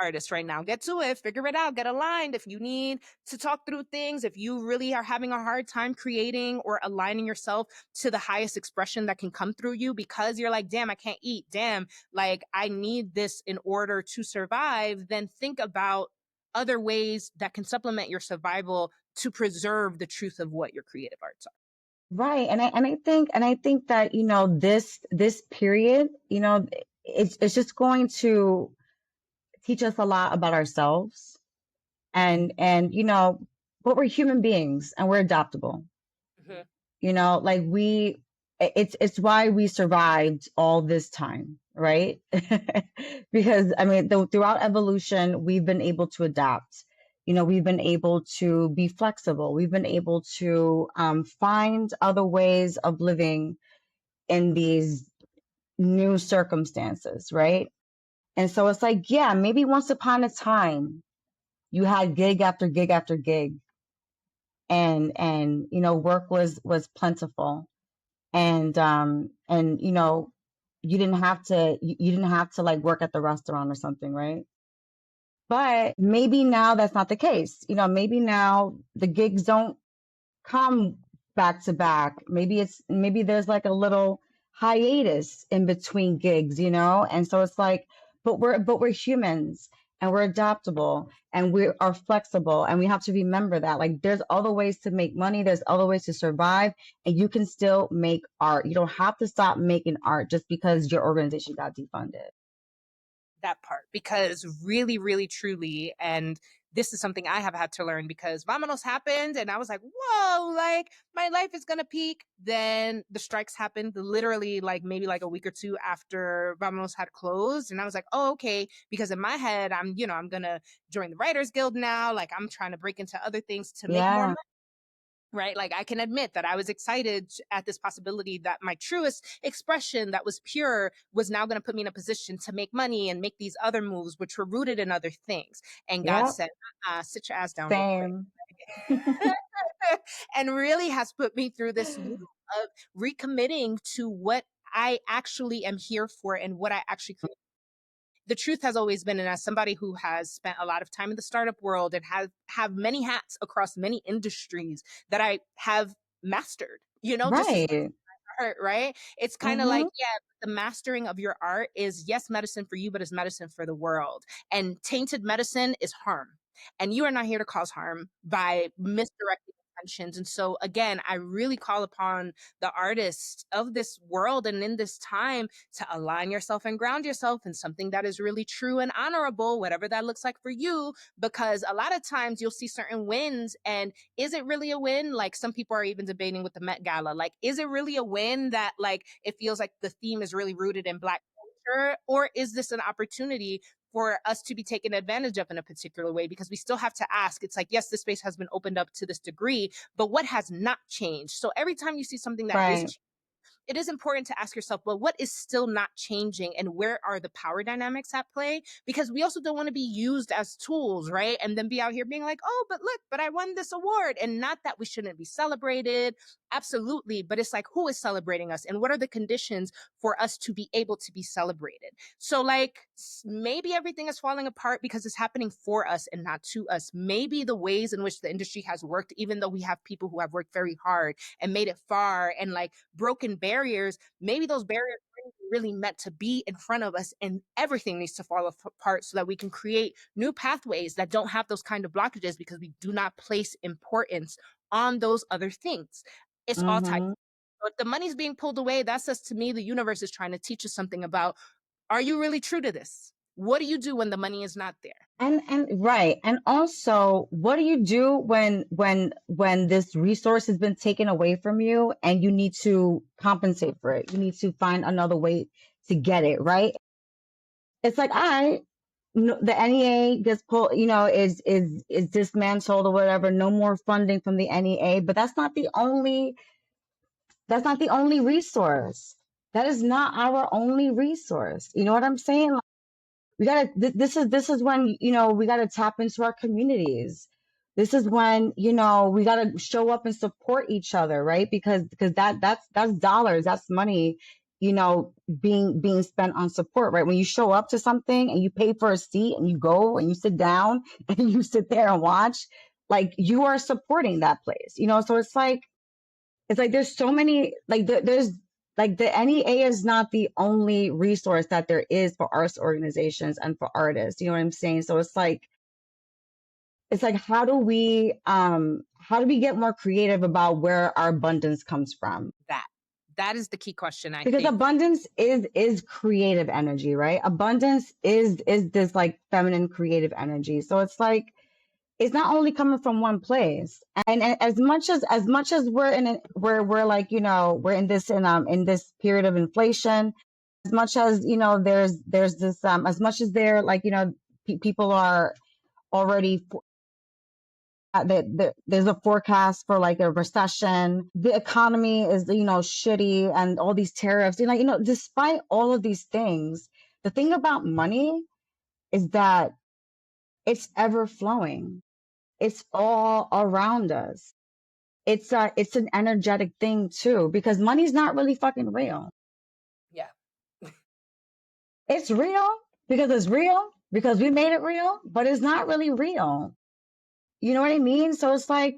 artist right now. Get to it, figure it out, get aligned. If you need to talk through things, if you really are having a hard time creating or aligning yourself to the highest expression that can come through you because you're like, damn, I can't eat. Damn, like, I need this in order to survive, then think about other ways that can supplement your survival to preserve the truth of what your creative arts are. Right. And I think that, this period, it's just going to teach us a lot about ourselves, and but we're human beings and we're adaptable. Mhm. Like it's why we survived all this time, right? Because I mean, throughout evolution, we've been able to adapt. We've been able to be flexible. We've been able to find other ways of living in these new circumstances, right? And so it's like, yeah, maybe once upon a time you had gig after gig after gig, and work was plentiful, and you didn't have to like work at the restaurant or something, right? But maybe now that's not the case. Maybe now the gigs don't come back to back. Maybe there's like a little hiatus in between gigs, and so it's like, but we're humans and we're adaptable and we are flexible, and we have to remember that, like, there's other ways to make money, there's other ways to survive, and you can still make art. You don't have to stop making art just because your organization got defunded. That part, because really, really, truly, and this is something I have had to learn because Vamonos happened and I was like, whoa, like my life is going to peak. Then the strikes happened literally like maybe like a week or two after Vamonos had closed. And I was like, oh, okay. Because in my head, I'm going to join the Writers Guild now. Like I'm trying to break into other things to make more Yeah. money. Right. Like I can admit that I was excited at this possibility that my truest expression that was pure was now going to put me in a position to make money and make these other moves, which were rooted in other things. And God Yep. said, sit your ass down real quick. Same. And really has put me through this loop of recommitting to what I actually am here for and what I actually create. The truth has always been, and as somebody who has spent a lot of time in the startup world and have many hats across many industries that I have mastered, just as Right. art, right? It's kind of like, Mm-hmm. yeah, the mastering of your art is, yes, medicine for you, but it's medicine for the world. And tainted medicine is harm. And you are not here to cause harm by misdirecting intentions. And so, again, I really call upon the artists of this world and in this time to align yourself and ground yourself in something that is really true and honorable, whatever that looks like for you. Because a lot of times you'll see certain wins, and is it really a win? Like some people are even debating with the Met Gala. Like, is it really a win that like it feels like the theme is really rooted in Black culture? Or is this an opportunity for us to be taken advantage of in a particular way? Because we still have to ask, it's like, yes, this space has been opened up to this degree, but what has not changed? So every time you see something that is Right. changing, it is important to ask yourself, well, what is still not changing and where are the power dynamics at play? Because we also don't want to be used as tools, right? And then be out here being like, oh, but look, but I won this award. And not that we shouldn't be celebrated. Absolutely. But it's like, who is celebrating us? And what are the conditions for us to be able to be celebrated? So, like, maybe everything is falling apart because it's happening for us and not to us. Maybe the ways in which the industry has worked, even though we have people who have worked very hard and made it far and like broken barriers, maybe those barriers aren't really meant to be in front of us, and everything needs to fall apart so that we can create new pathways that don't have those kind of blockages because we do not place importance on those other things. It's all tied. Mm-hmm. So if the money's being pulled away, that says to me the universe is trying to teach us something about, are you really true to this? What do you do when the money is not there? And right. And also, what do you do when this resource has been taken away from you and you need to compensate for it? You need to find another way to get it, right? It's like, the NEA gets pulled, is dismantled or whatever, no more funding from the NEA, but that's not the only resource. That is not our only resource. You know what I'm saying? We gotta this is when we gotta tap into our communities. This is when we gotta show up and support each other, right? Because that's dollars, that's money, being spent on support, right? When you show up to something and you pay for a seat and you go and you sit down and you sit there and watch, like, you are supporting that place, so it's like there's so many, like, there's like the NEA is not the only resource that there is for arts organizations and for artists. You know what I'm saying? So it's like how do we get more creative about where our abundance comes from? That is the key question, I Because think. abundance is creative energy, right? Abundance is this like feminine creative energy. So it's like it's not only coming from one place. And as much as we're like, we're in this period of inflation, as much as there's this as much as they're like, people are already there's a forecast for like a recession. The economy is, shitty, and all these tariffs, despite all of these things, the thing about money is that it's ever flowing. It's all around us. It's an energetic thing too, because money's not really fucking real. Yeah. It's real because it's real because we made it real, but it's not really real. You know what I mean? So it's like,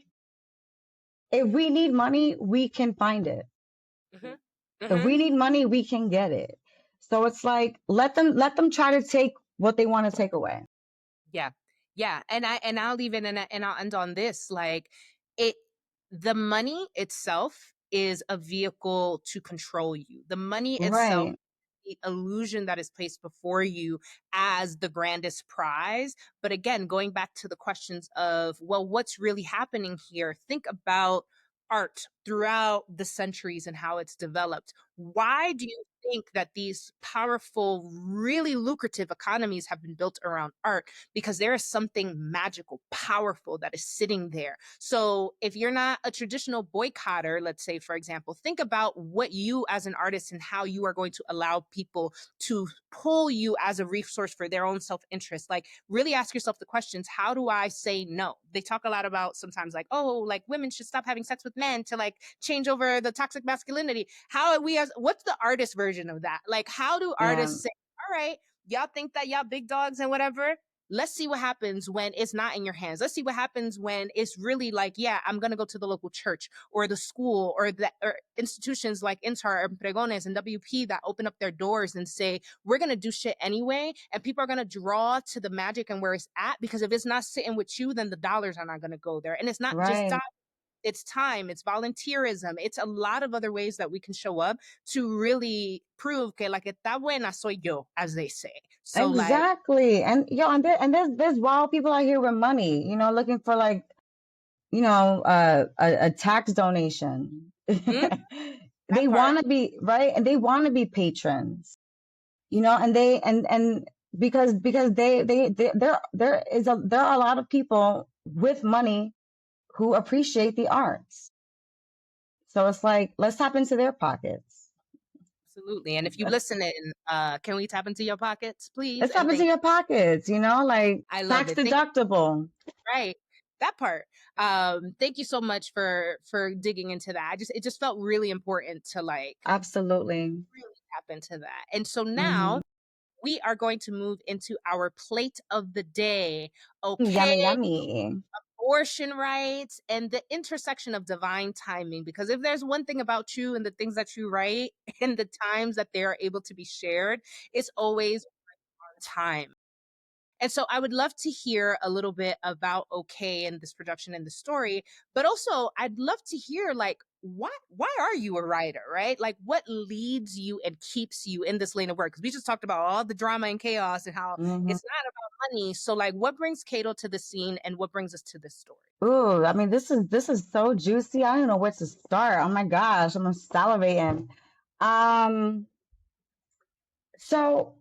if we need money, we can find it. Hmm. If Hmm. we need money, we can get it. So it's like, let them try to take what they want to take away. Yeah. Yeah. And I'll even and I'll end on this. Like it the money itself is a vehicle to control you. The money itself Right. the illusion that is placed before you as the grandest prize. But again, going back to the questions of, well, what's really happening here? Think about art throughout the centuries and how it's developed. Why do you think that these powerful, really lucrative economies have been built around art? Because there is something magical, powerful that is sitting there. So if you're not a traditional boycotter, let's say, for example, think about what you as an artist and how you are going to allow people to pull you as a resource for their own self-interest. Like, really ask yourself the questions, how do I say no? They talk a lot about sometimes like, oh, like women should stop having sex with men to like change over the toxic masculinity. How are we as, what's the artist version of that? Like, how do Yeah. artists say, all right, y'all think that y'all big dogs and whatever, let's see what happens when it's not in your hands. Let's see what happens when it's really like, yeah, I'm going to go to the local church or the school or the or institutions like INTAR or Pregones and WP that open up their doors and say, we're going to do shit anyway. And people are going to draw to the magic and where it's at, because if it's not sitting with you, then the dollars are not going to go there. And it's not just Right. it's time, it's volunteerism, it's a lot of other ways that we can show up to really prove que la que está buena soy yo, as they say. So like, Exactly. And there's wild people out here with money, looking for like, a tax donation. that They part. want to be right, and they want to be patrons, and they and because there are a lot of people with money who appreciate the arts. So it's like, let's tap into their pockets. Absolutely. And if you listen in, can we tap into your pockets, please? Let's tap And into thank your pockets, like I love tax it. Thank deductible. right. That part. Thank you so much for digging into that. It just felt really important to like Absolutely. really tap into that. And so now Hmm. we are going to move into our plate of the day. Okay. Yummy, yummy. Abortion rights and the intersection of divine timing. Because if there's one thing about you and the things that you write and the times that they are able to be shared, it's always on time. And so I would love to hear a little bit about Okay and this production and the story, but also I'd love to hear like why are you a writer, right? Like what leads you and keeps you in this lane of work? Because we just talked about all the drama and chaos and how Hmm. it's not about money. So like what brings Cato to the scene and what brings us to this story? Ooh, I mean, this is so juicy. I don't know where to start. Oh my gosh, I'm salivating. Um, so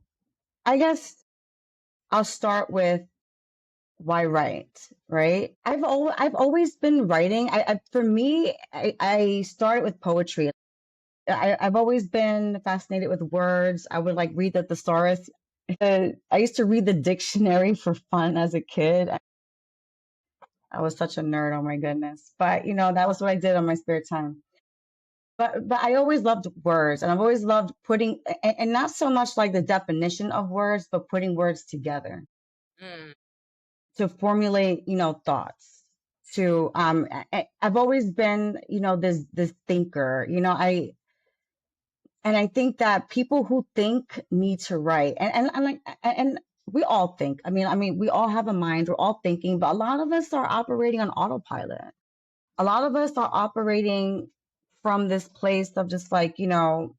I guess I'll start with why write, right? I've always been writing. For me, I started with poetry. I've always been fascinated with words. I would like read the thesaurus. I used to read the dictionary for fun as a kid. I was such a nerd, oh my goodness. But that was what I did on my spare time. But I always loved words, and I've always loved putting and not so much like the definition of words, but putting words together Mm, to formulate, thoughts. To I've always been, this thinker. I think that people who think need to write, and we all think. I mean, we all have a mind. We're all thinking, but a lot of us are operating on autopilot. A lot of us are operating from this place of just like, from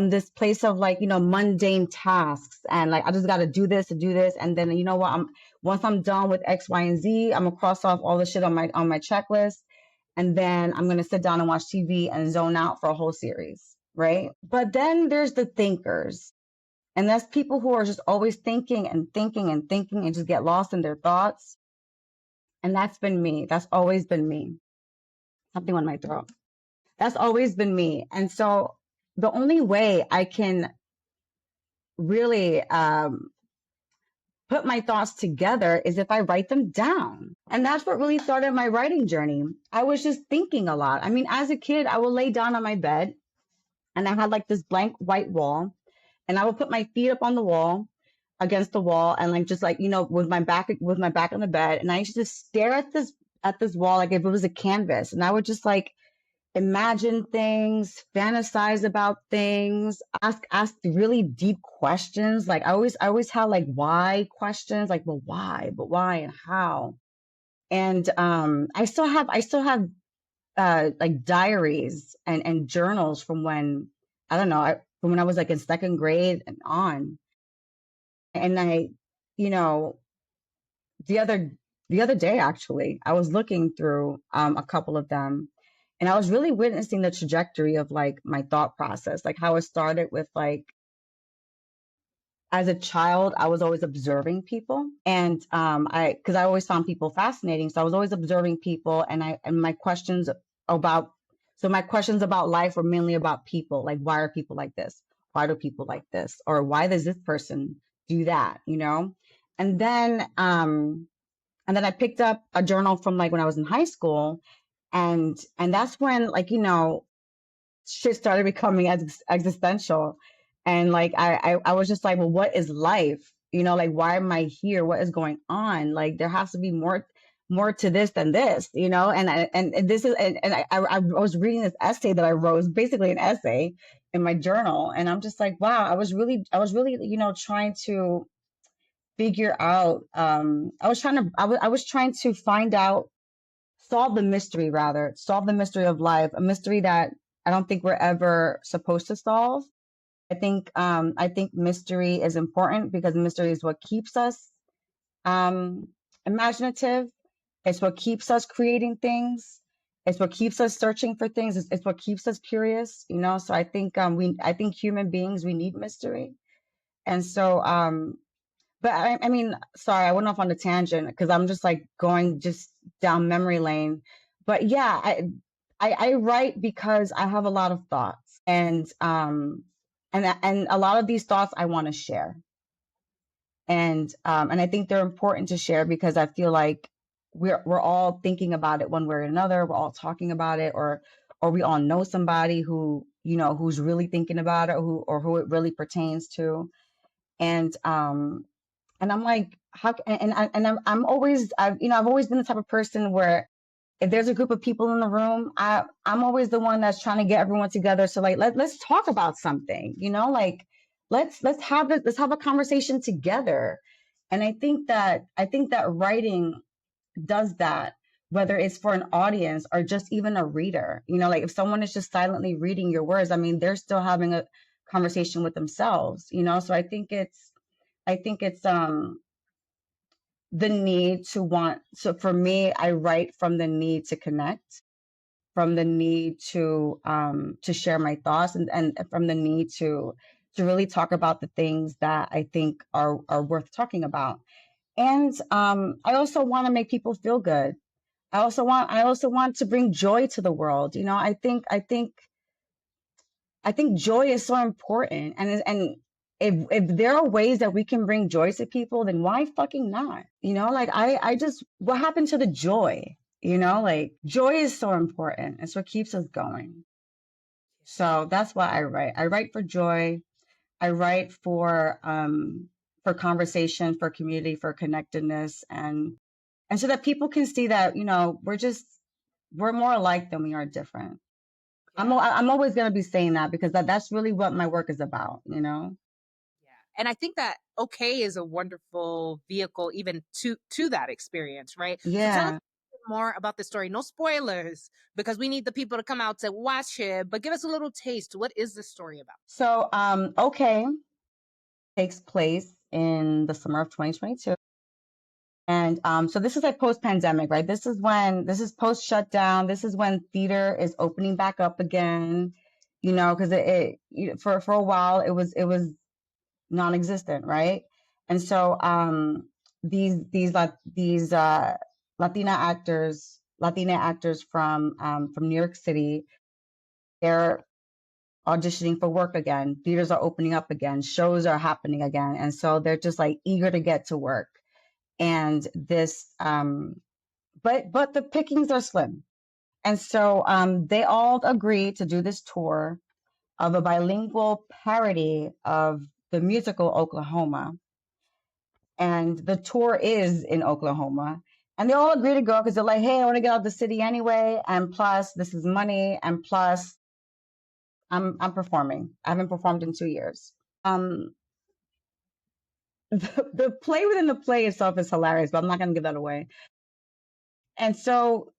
this place of like, mundane tasks, and like I just got to do this to do this, and then once I'm done with X, Y, and Z, I'm gonna cross off all the shit on my checklist, and then I'm gonna sit down and watch TV and zone out for a whole series, right? But then there's the thinkers, and that's people who are just always thinking and thinking and thinking and just get lost in their thoughts. And that's been me. That's always been me. Something on my throat. That's always been me. And so the only way I can really put my thoughts together is if I write them down. And that's what really started my writing journey. I was just thinking a lot. I mean, as a kid, I would lay down on my bed and I had like this blank white wall, and I would put my feet up on the wall against the wall, and like just like, with my back on the bed, and I used to just stare at this wall like if it was a canvas, and I would just like imagine things, fantasize about things, ask really deep questions. Like I always had like why questions, like, well, why, but why and how. And I still have like diaries and journals from when I don't know, from when I was like in second grade and on. And I, you know, the other the other day actually, I was looking through a couple of them, and I was really witnessing the trajectory of like my thought process, like how it started with like as a child, I was always observing people, and because I always found people fascinating, so I was always observing people, and my questions about my questions about life were mainly about people, like why are people like this? Why do people like this? Or why does this person do that? You know, and then um, and then I picked up a journal from like when I was in high school, and that's when like shit started becoming existential, and like I was just like, well, what is life? You know, like why am I here? What is going on? Like there has to be more to this than this, you know. And this is and I was reading this essay that I wrote. It was basically an essay in my journal, and I'm just like, wow, I was really trying to figure out. I was trying to find out, solve the mystery, rather solve the mystery of life, a mystery that I don't think we're ever supposed to solve. I think mystery is important because mystery is what keeps us um imaginative. It's what keeps us creating things. It's what keeps us searching for things. It's what keeps us curious, you know. So I think human beings, we need mystery. And so but I mean, sorry, I went off on a tangent because I'm just like going just down memory lane. But yeah, I write because I have a lot of thoughts, and a lot of these thoughts I want to share, and I think they're important to share because I feel like we're all thinking about it one way or another. We're all talking about it, or we all know somebody who who's really thinking about it, or who it really pertains to, and um and I'm like, how? I'm always, I've always been the type of person where if there's a group of people in the room, I'm always the one that's trying to get everyone together. So like, let's talk about something, like let's have a conversation together. And I think that writing does that, whether it's for an audience or just even a reader. Like if someone is just silently reading your words, I mean, they're still having a conversation with themselves. So I think it's the need to want. So for me, I write from the need to connect, from the need to share my thoughts, and from the need to really talk about the things that I think are worth talking about. And I also want to make people feel good. I also want to bring joy to the world. I think joy is so important, and if there are ways that we can bring joy to people, then why fucking not? Like I just, what happened to the joy? Like joy is so important. It's what keeps us going. So that's why I write. I write for joy. I write for conversation, for community, for connectedness, and so that people can see that we're more alike than we are different. I'm always going to be saying that because that's really what my work is about. Yeah. And I think that okay is a wonderful vehicle even to that experience, right? So tell us Yeah. a bit more about the story. No spoilers, because we need the people to come out to watch it, but give us a little taste. What is the story about? So, okay, takes place in the summer of 2022. And so this is like post-pandemic, right? This is post-shutdown. This is when theater is opening back up again, because for a while it was non-existent, right? And so these Latina actors from New York City, they're auditioning for work again. Theaters are opening up again. Shows are happening again, and so they're just like eager to get to work. And but the pickings are slim, and so they all agree to do this tour of a bilingual parody of the musical Oklahoma, and the tour is in Oklahoma. And they all agree to go because they're like, hey, I want to get out of the city anyway. And plus, this is money. And plus, I'm performing. I haven't performed in 2 years. Um, the play within the play itself is hilarious, but I'm not going to give that away. And so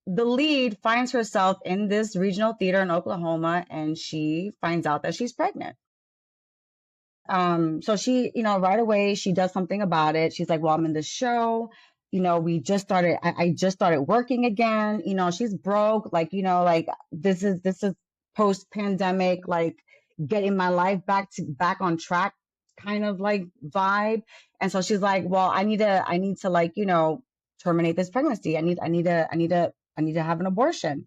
the lead finds herself in this regional theater in Oklahoma, and she finds out that she's pregnant. So she, right away, she does something about it. She's like, well, I'm in this show. We just started, I just started working again. She's broke. Like, like this is post-pandemic, like getting my life back on track kind of like vibe. And so she's like, well, I need to like, terminate this pregnancy. I need to have an abortion.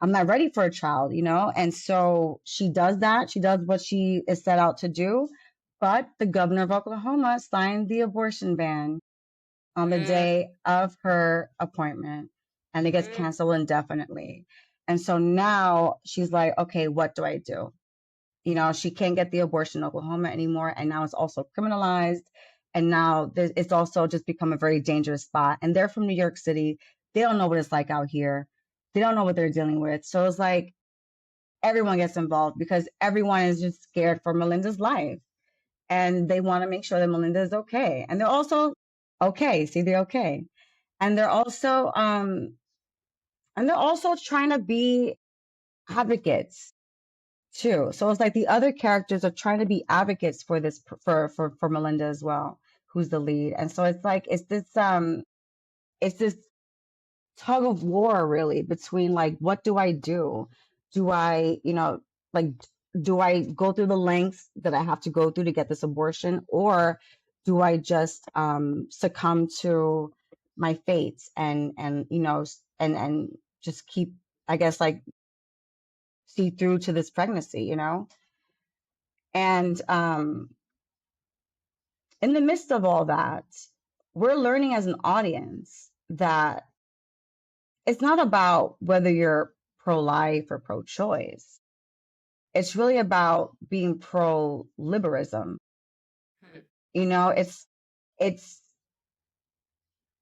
I'm not ready for a child, And so she does that. She does what she is set out to do. But the governor of Oklahoma signed the abortion ban on the day of her appointment, and it gets canceled indefinitely. And so now she's like, okay, what do I do? She can't get the abortion in Oklahoma anymore. And now it's also criminalized. And now it's also just become a very dangerous spot. And they're from New York City. They don't know what it's like out here. They don't know what they're dealing with. So it's like everyone gets involved because everyone is just scared for Melinda's life. And they want to make sure that Melinda is okay. And they're also okay. See, they're okay. And they're also trying to be advocates too. So it's like the other characters are trying to be advocates for this for Melinda as well, who's the lead. And so it's like it's this tug of war really between like, what do I do? Do I, like, do I go through the lengths that I have to go through to get this abortion, or do I just succumb to my fates and just keep, I guess, like see through to this pregnancy, And in the midst of all that, we're learning as an audience that it's not about whether you're pro-life or pro-choice. It's really about being pro-liberalism. It's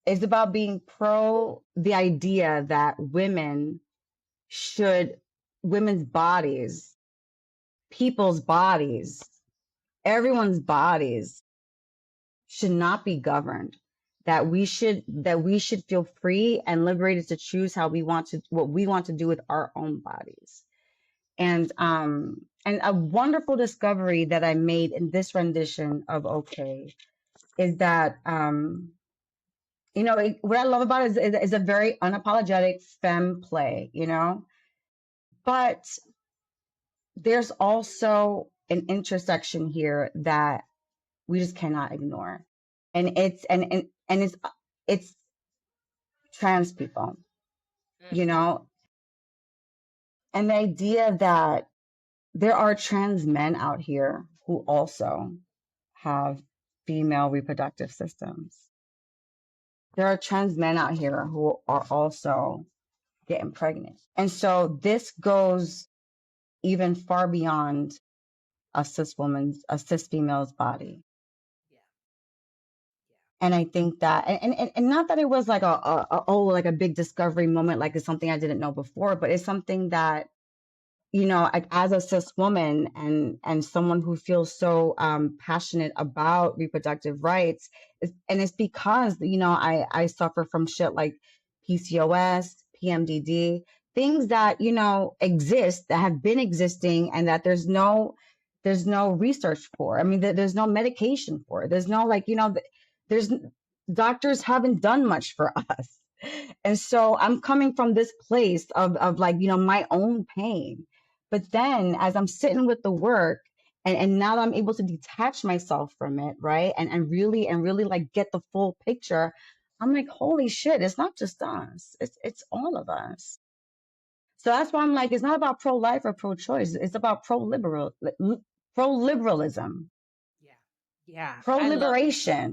about being pro the idea that women's bodies, people's bodies, everyone's bodies should not be governed. That we should feel free and liberated to choose what we want to do with our own bodies. And a wonderful discovery that I made in this rendition of Okay is that what I love about it is a very unapologetic femme play, but there's also an intersection here that we just cannot ignore, and it's trans people, and the idea that there are trans men out here who also have female reproductive systems. There are trans men out here who are also getting pregnant. And so this goes even far beyond a cis female's body. And I think that, and not that it was like like a big discovery moment, like it's something I didn't know before, but it's something that, as a cis woman and someone who feels so passionate about reproductive rights, and it's because, I suffer from shit like PCOS, PMDD, things that, exist, that have been existing, and that there's no research for. I mean, there's no medication for it. There's no, like, there's doctors haven't done much for us. And so I'm coming from this place of like, my own pain. But then as I'm sitting with the work and now that I'm able to detach myself from it, right? And really like get the full picture, I'm like, holy shit, it's not just us. It's all of us. So that's why I'm like, it's not about pro-life or pro-choice. It's about pro-liberalism. Yeah. Pro-liberation.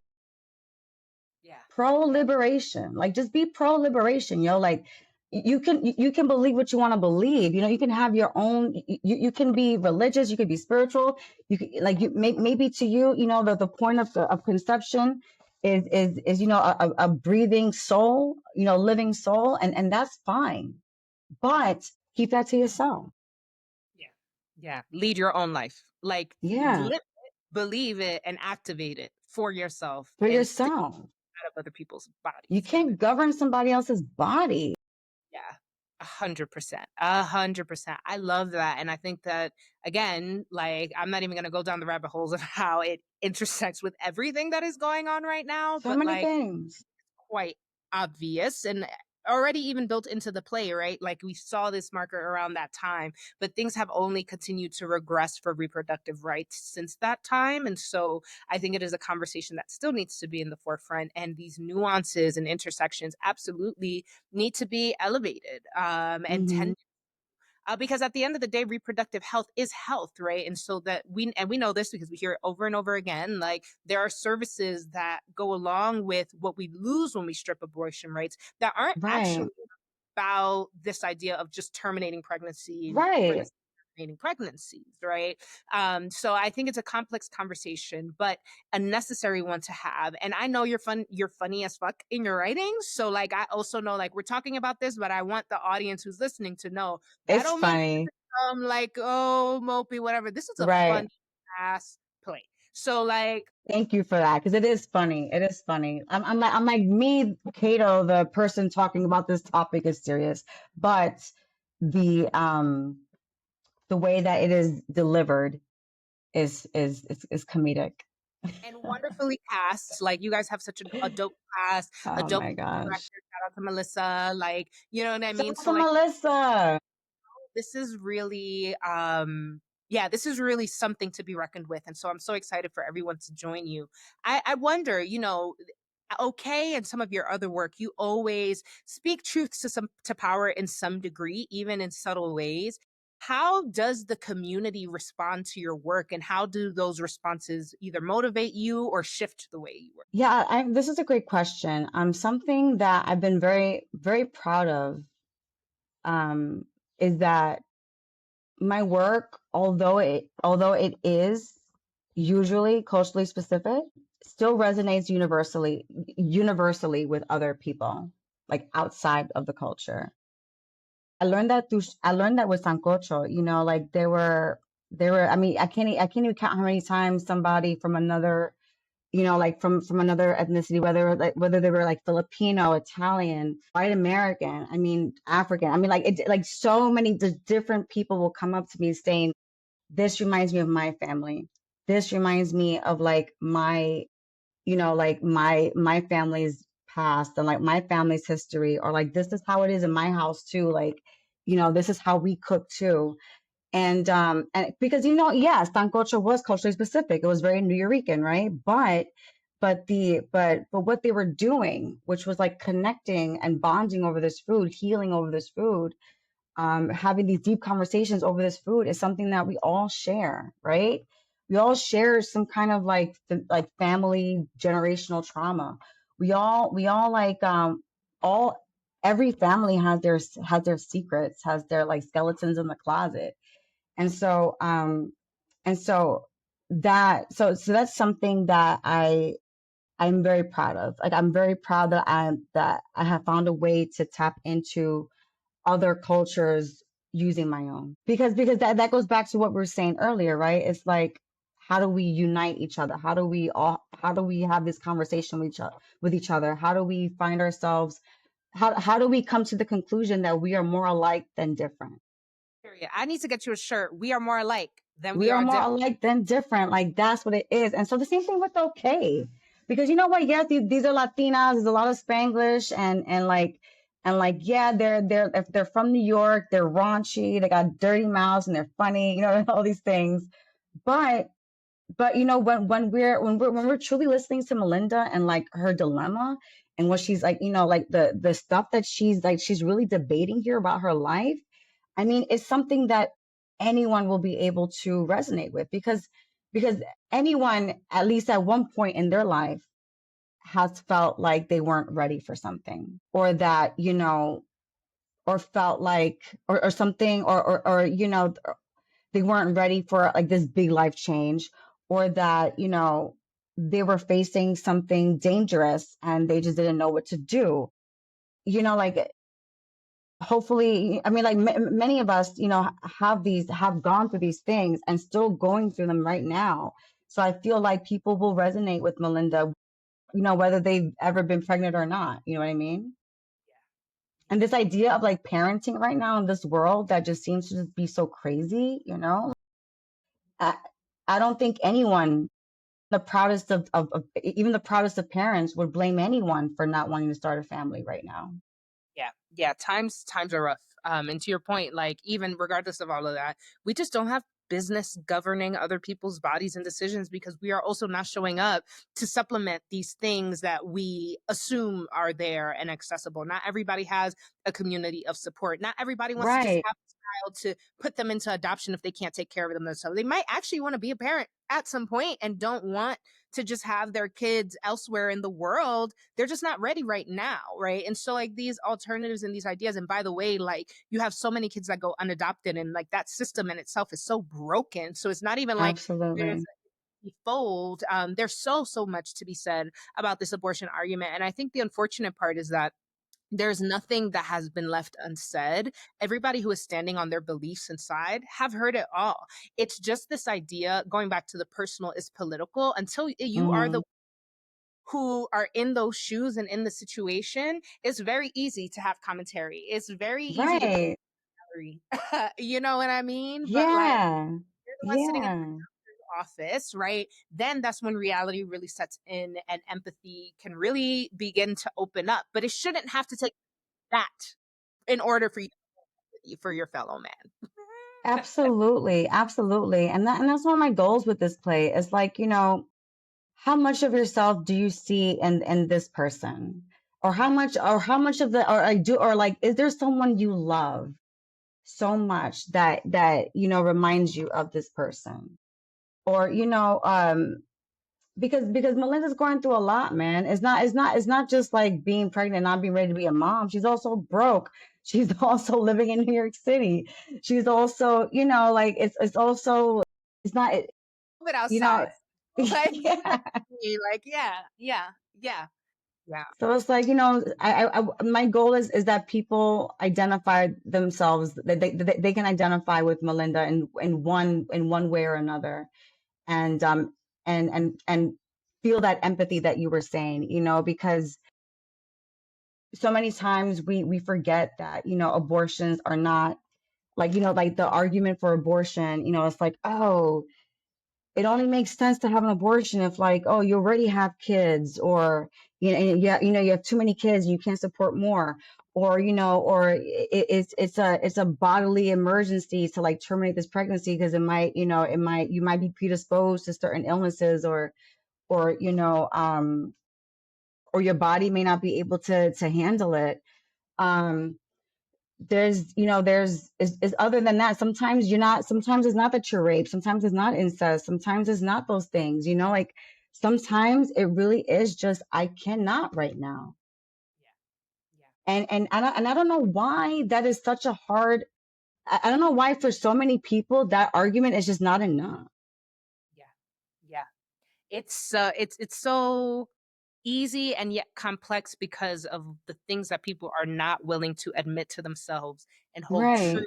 Pro-liberation. Like, just be pro-liberation, like you can believe what you want to believe. You can have your own, you can be religious, you can be spiritual, you can, like, maybe to you, the point of conception is a breathing soul, living soul, and that's fine. But keep that to yourself. Yeah. Lead your own life. Like, yeah, live it, believe it, and activate it for yourself. Out of other people's bodies. You can't govern somebody else's body. Yeah. 100%. 100%. I love that. And I think that, again, like, I'm not even going to go down the rabbit holes of how it intersects with everything that is going on right now, So but many like, things. quite obvious and already even built into the play, right? Like we saw this marker around that time, but things have only continued to regress for reproductive rights since that time. And so I think it is a conversation that still needs to be in the forefront. And these nuances and intersections absolutely need to be elevated and Hmm. tend because at the end of the day, reproductive health is health, right? And so that we know this because we hear it over and over again. Like there are services that go along with what we lose when we strip abortion rights that aren't Right. actually about this idea of just terminating pregnancy for the Right. terminating pregnancies, right? So I think it's a complex conversation, but a necessary one to have. And I know you're funny as fuck in your writings. So like I also know like we're talking about this, but I want the audience who's listening to know that It's don't mean funny. like, oh, mopey, whatever. This is a Right. fun ass play. So like Thank you for that, because it is funny. It is funny. I'm like me, Cato, the person talking about this topic is serious, but the um the way that it is delivered is comedic. and wonderfully cast. Like you guys have such a dope cast, a Oh dope my gosh. director. Shout out to Melissa. Like, you know what I Shout mean? out So to like Melissa. this is really yeah, this is really something to be reckoned with. And so I'm so excited for everyone to join you. I wonder, okay, and some of your other work, you always speak truth to power in some degree, even in subtle ways. How does the community respond to your work, and how do those responses either motivate you or shift the way you work? Yeah, this is a great question. Something that I've been very, very proud of, um, is that my work, although it is usually culturally specific, still resonates universally with other people, like outside of the culture. I learned that with Sancocho, like they were, I mean, I can't even count how many times somebody from another, like from another ethnicity, whether they were like Filipino, Italian, white American, I mean, African, I mean, like like so many different people will come up to me saying, this reminds me of my family. This reminds me of like like my family's past and like my family's history, or like this is how it is in my house too. Like, this is how we cook too. And because yes, sancocho was culturally specific. It was very New Yorican, right? But what they were doing, which was like connecting and bonding over this food, healing over this food, having these deep conversations over this food is something that we all share, right? We all share some kind of like family generational trauma. We all like all every family has their secrets, has their like skeletons in the closet. And so so that's something that I'm very proud of. Like I'm very proud that I have found a way to tap into other cultures using my own, because that goes back to what we were saying earlier, right? It's like, how do we unite each other? How do we have this conversation with each other? How do we find ourselves, how do we come to the conclusion that we are more alike than different? Period. I need to get you a shirt. We are more alike than we We are are more different. alike than different. Like that's what it is. And so the same thing with okay. Because you know what? Yes, these are Latinas. There's a lot of Spanglish and yeah, they're if they're from New York, they're raunchy, they got dirty mouths and they're funny, all these things. But when we're truly listening to Melinda and like her dilemma and what she's like, like the stuff that she's really debating here about her life, I mean, it's something that anyone will be able to resonate with, because anyone, at least at one point in their life, has felt like they weren't ready for something, or that, or felt like, or something, or they weren't ready for like this big life change, or that, they were facing something dangerous and they just didn't know what to do. Like hopefully, I mean, like many of us, have gone through these things and still going through them right now. So I feel like people will resonate with Melinda, whether they've ever been pregnant or not. You know what I mean? And this idea of like parenting right now in this world that just seems to just be so crazy, I, I don't think anyone, the proudest of even the proudest of parents, would blame anyone for not wanting to start a family right now. Yeah, yeah, times are rough. And to your point, like even regardless of all of that, we just don't have business governing other people's bodies and decisions because we are also not showing up to supplement these things that we assume are there and accessible. Not everybody has a community of support. Not everybody wants to just Right. have a child to put them into adoption if they can't take care of them themselves. They might actually want to be a parent at some point and don't want to just have their kids elsewhere in the world. They're just not ready right now, right? And so like these alternatives and these ideas, and by the way, like you have so many kids that go unadopted, and like that system in itself is so broken. So it's not even like there's Absolutely. a fold. There's so much to be said about this abortion argument, and I think the unfortunate part is that there's nothing that has been left unsaid. Everybody who is standing on their beliefs inside have heard it all. It's just this idea, going back to the personal is political, until you are the Hmm. who are in those shoes and in the situation, it's very easy to have commentary. It's very easy to Right. you know what I mean? But like Yeah. you're the one sitting in Yeah. the office, right? Then that's when reality really sets in and empathy can really begin to open up. But it shouldn't have to take that in order for you for your fellow man. Absolutely. Absolutely. And that's one of my goals with this play is like, how much of yourself do you see in this person? Or how much of the or I do or like is there someone you love so much that reminds you of this person? Or because Melinda's going through a lot, man. It's not just like being pregnant and not being ready to be a mom. She's also broke. She's also living in New York City. She's also, like it's also it's not it, But you know outside. Like yeah. like yeah. Yeah. So it's like, my goal is that people identify themselves, that they can identify with Melinda in one way or another, and and feel that empathy that you were saying, because so many times we forget that, abortions are not like, like the argument for abortion, it's like, oh, it only makes sense to have an abortion if like, oh, you already have kids, or you have too many kids and you can't support more, or it's a bodily emergency to like terminate this pregnancy because you might be predisposed to certain illnesses, or or your body may not be able to handle it. um there's is other than that, sometimes it's not that you're raped, sometimes it's not incest, sometimes it's not those things, like sometimes it really is just I cannot right now. Yeah. Yeah. And I don't know why that is such a hard. I don't know why for so many people that argument is just not enough. Yeah. Yeah. It's so easy and yet complex because of the things that people are not willing to admit to themselves and hold true Right.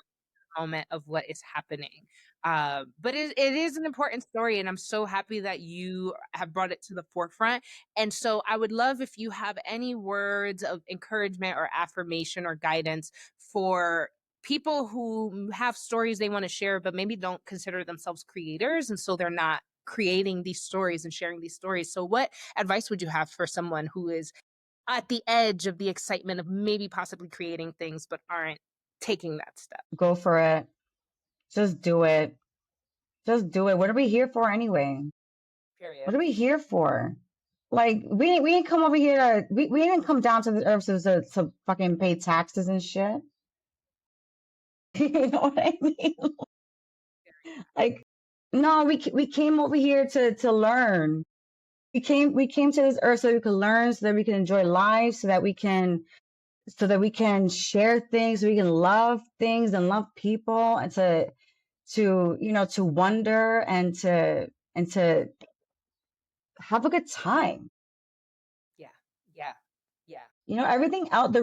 moment of what is happening. But it is an important story, and I'm so happy that you have brought it to the forefront. And so I would love if you have any words of encouragement or affirmation or guidance for people who have stories they want to share, but maybe don't consider themselves creators. And so they're not creating these stories and sharing these stories. So, what advice would you have for someone who is at the edge of the excitement of maybe possibly creating things, but aren't taking that step? Go for it. Just do it. Just do it. What are we here for anyway? Period. What are we here for? Like we ain't come over here to we didn't come down to the earth to fucking pay taxes and shit. You know what I mean? Like, no, we came over here to learn. We came to this earth so we can learn, so that we can enjoy life, so that we can share things, so we can love things and love people, and to wonder and to have a good time. Yeah. Yeah. Yeah. Everything out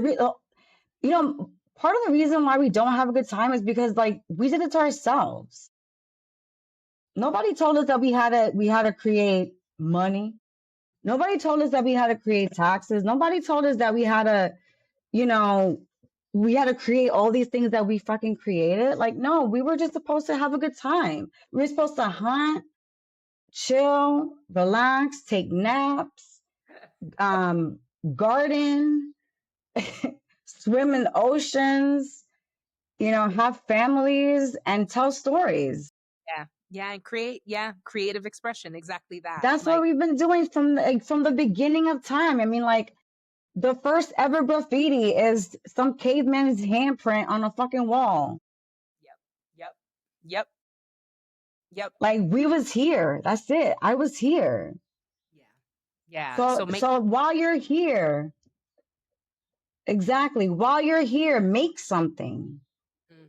part of the reason why we don't have a good time is because like we did it to ourselves. Nobody told us that we had to create money. Nobody told us that we had to create taxes. Nobody told us that we had to, you know, we had to create all these things that we fucking created. Like, no, we were just supposed to have a good time. We were supposed to hunt, chill, relax, take naps, garden, swim in oceans, have families and tell stories. Yeah, and creative expression. Exactly that. That's what Like, we've been doing from the beginning of time. I mean, like, the first ever graffiti is some caveman's handprint on a fucking wall. yep, yep, yep, yep. Like, we was here. That's it. I was here. Yeah, yeah. So So make so while you're here, exactly, while you're here, make something. mm,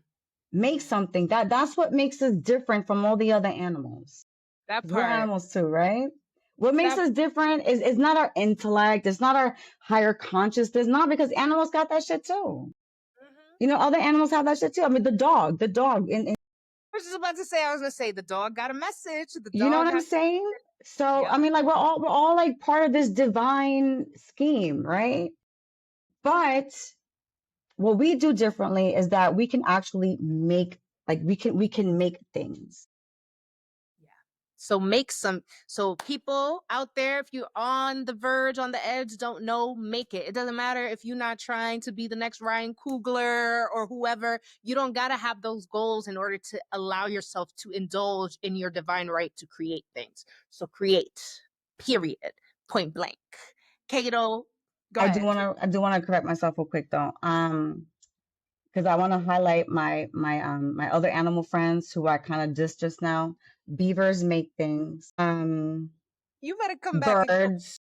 Make mhm. something. That's what makes us different from all the other animals. That 'Cause we're part. animals too, right? What makes That us different is not our intellect, it's not our higher consciousness, not because animals got that shit too. mhm. Other animals have that shit too. I mean, the dog, I was just about to say. I was gonna say the dog got a message. The you know what dog I'm has. saying? So, Yep. I mean, like, we're all like part of this divine scheme, right? But what we do differently is that we can actually make, like, we can make things. Yeah. So make some. So people out there, if you're on the verge, on the edge, don't know, make it. It doesn't matter if you're not trying to be the next Ryan Coogler or whoever. You don't gotta have those goals in order to allow yourself to indulge in your divine right to create things. So create. Period. Point blank. Cato, go I do ahead. want to I do want to correct myself real quick though. Because I want to highlight my other animal friends who I kind of dissed just now. Beavers make things. You better come back and Birds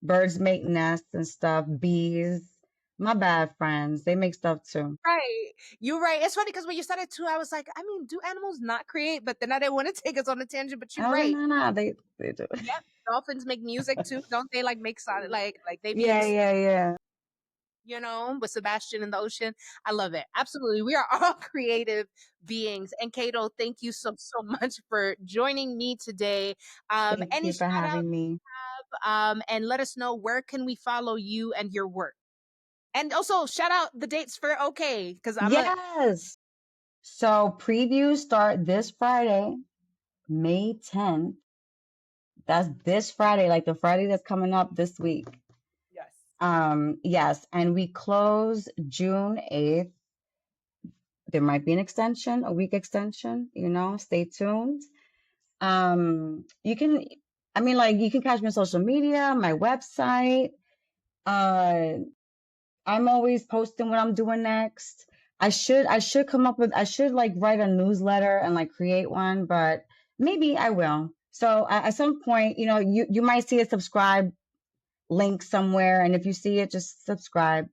birds make nests and stuff. Bees. My bad friends. They make stuff too. right. You're right. It's funny because when you said it too, I was like, I mean, do animals not create? But then I didn't want to take us on a tangent, but you're Oh right. no, they do. Yep. Dolphins make music too, don't they? Like make sound like they be in Yeah, the yeah, yeah. with Sebastian in the ocean. I love it. Absolutely. We are all creative beings. And Cato, thank you so much for joining me today. Thank Any you for shout out having me. and let us know where can we follow you and your work. And also shout out the dates for OK, because I'm a Yes. So previews start this Friday, May 10th. That's this Friday, like the Friday that's coming up this week. yes. Yes, and we close June 8th. There might be an extension, a week extension, stay tuned. You can, I mean, like, you can catch me on social media, my website. Uh, I'm always posting what I'm doing next. I should come up with, I should like write a newsletter and like create one, but maybe I will. So at some point, you might see a subscribe link somewhere, and if you see it, just subscribe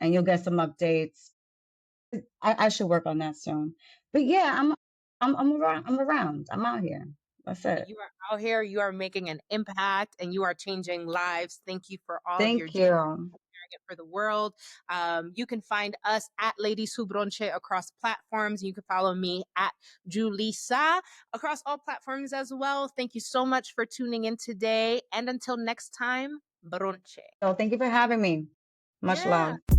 and you'll get some updates. I should work on that soon. But yeah, I'm around. I'm around. I'm out here. That's it. You are out here, you are making an impact, and you are changing lives. Thank you for all of your Thank doing you. it for the world. You can find us at Ladies Who Bronché across platforms. You can follow me at Julissa across all platforms as well. Thank you so much for tuning in today. And until next time, Bronche. So thank you for having me. Much Yeah. love.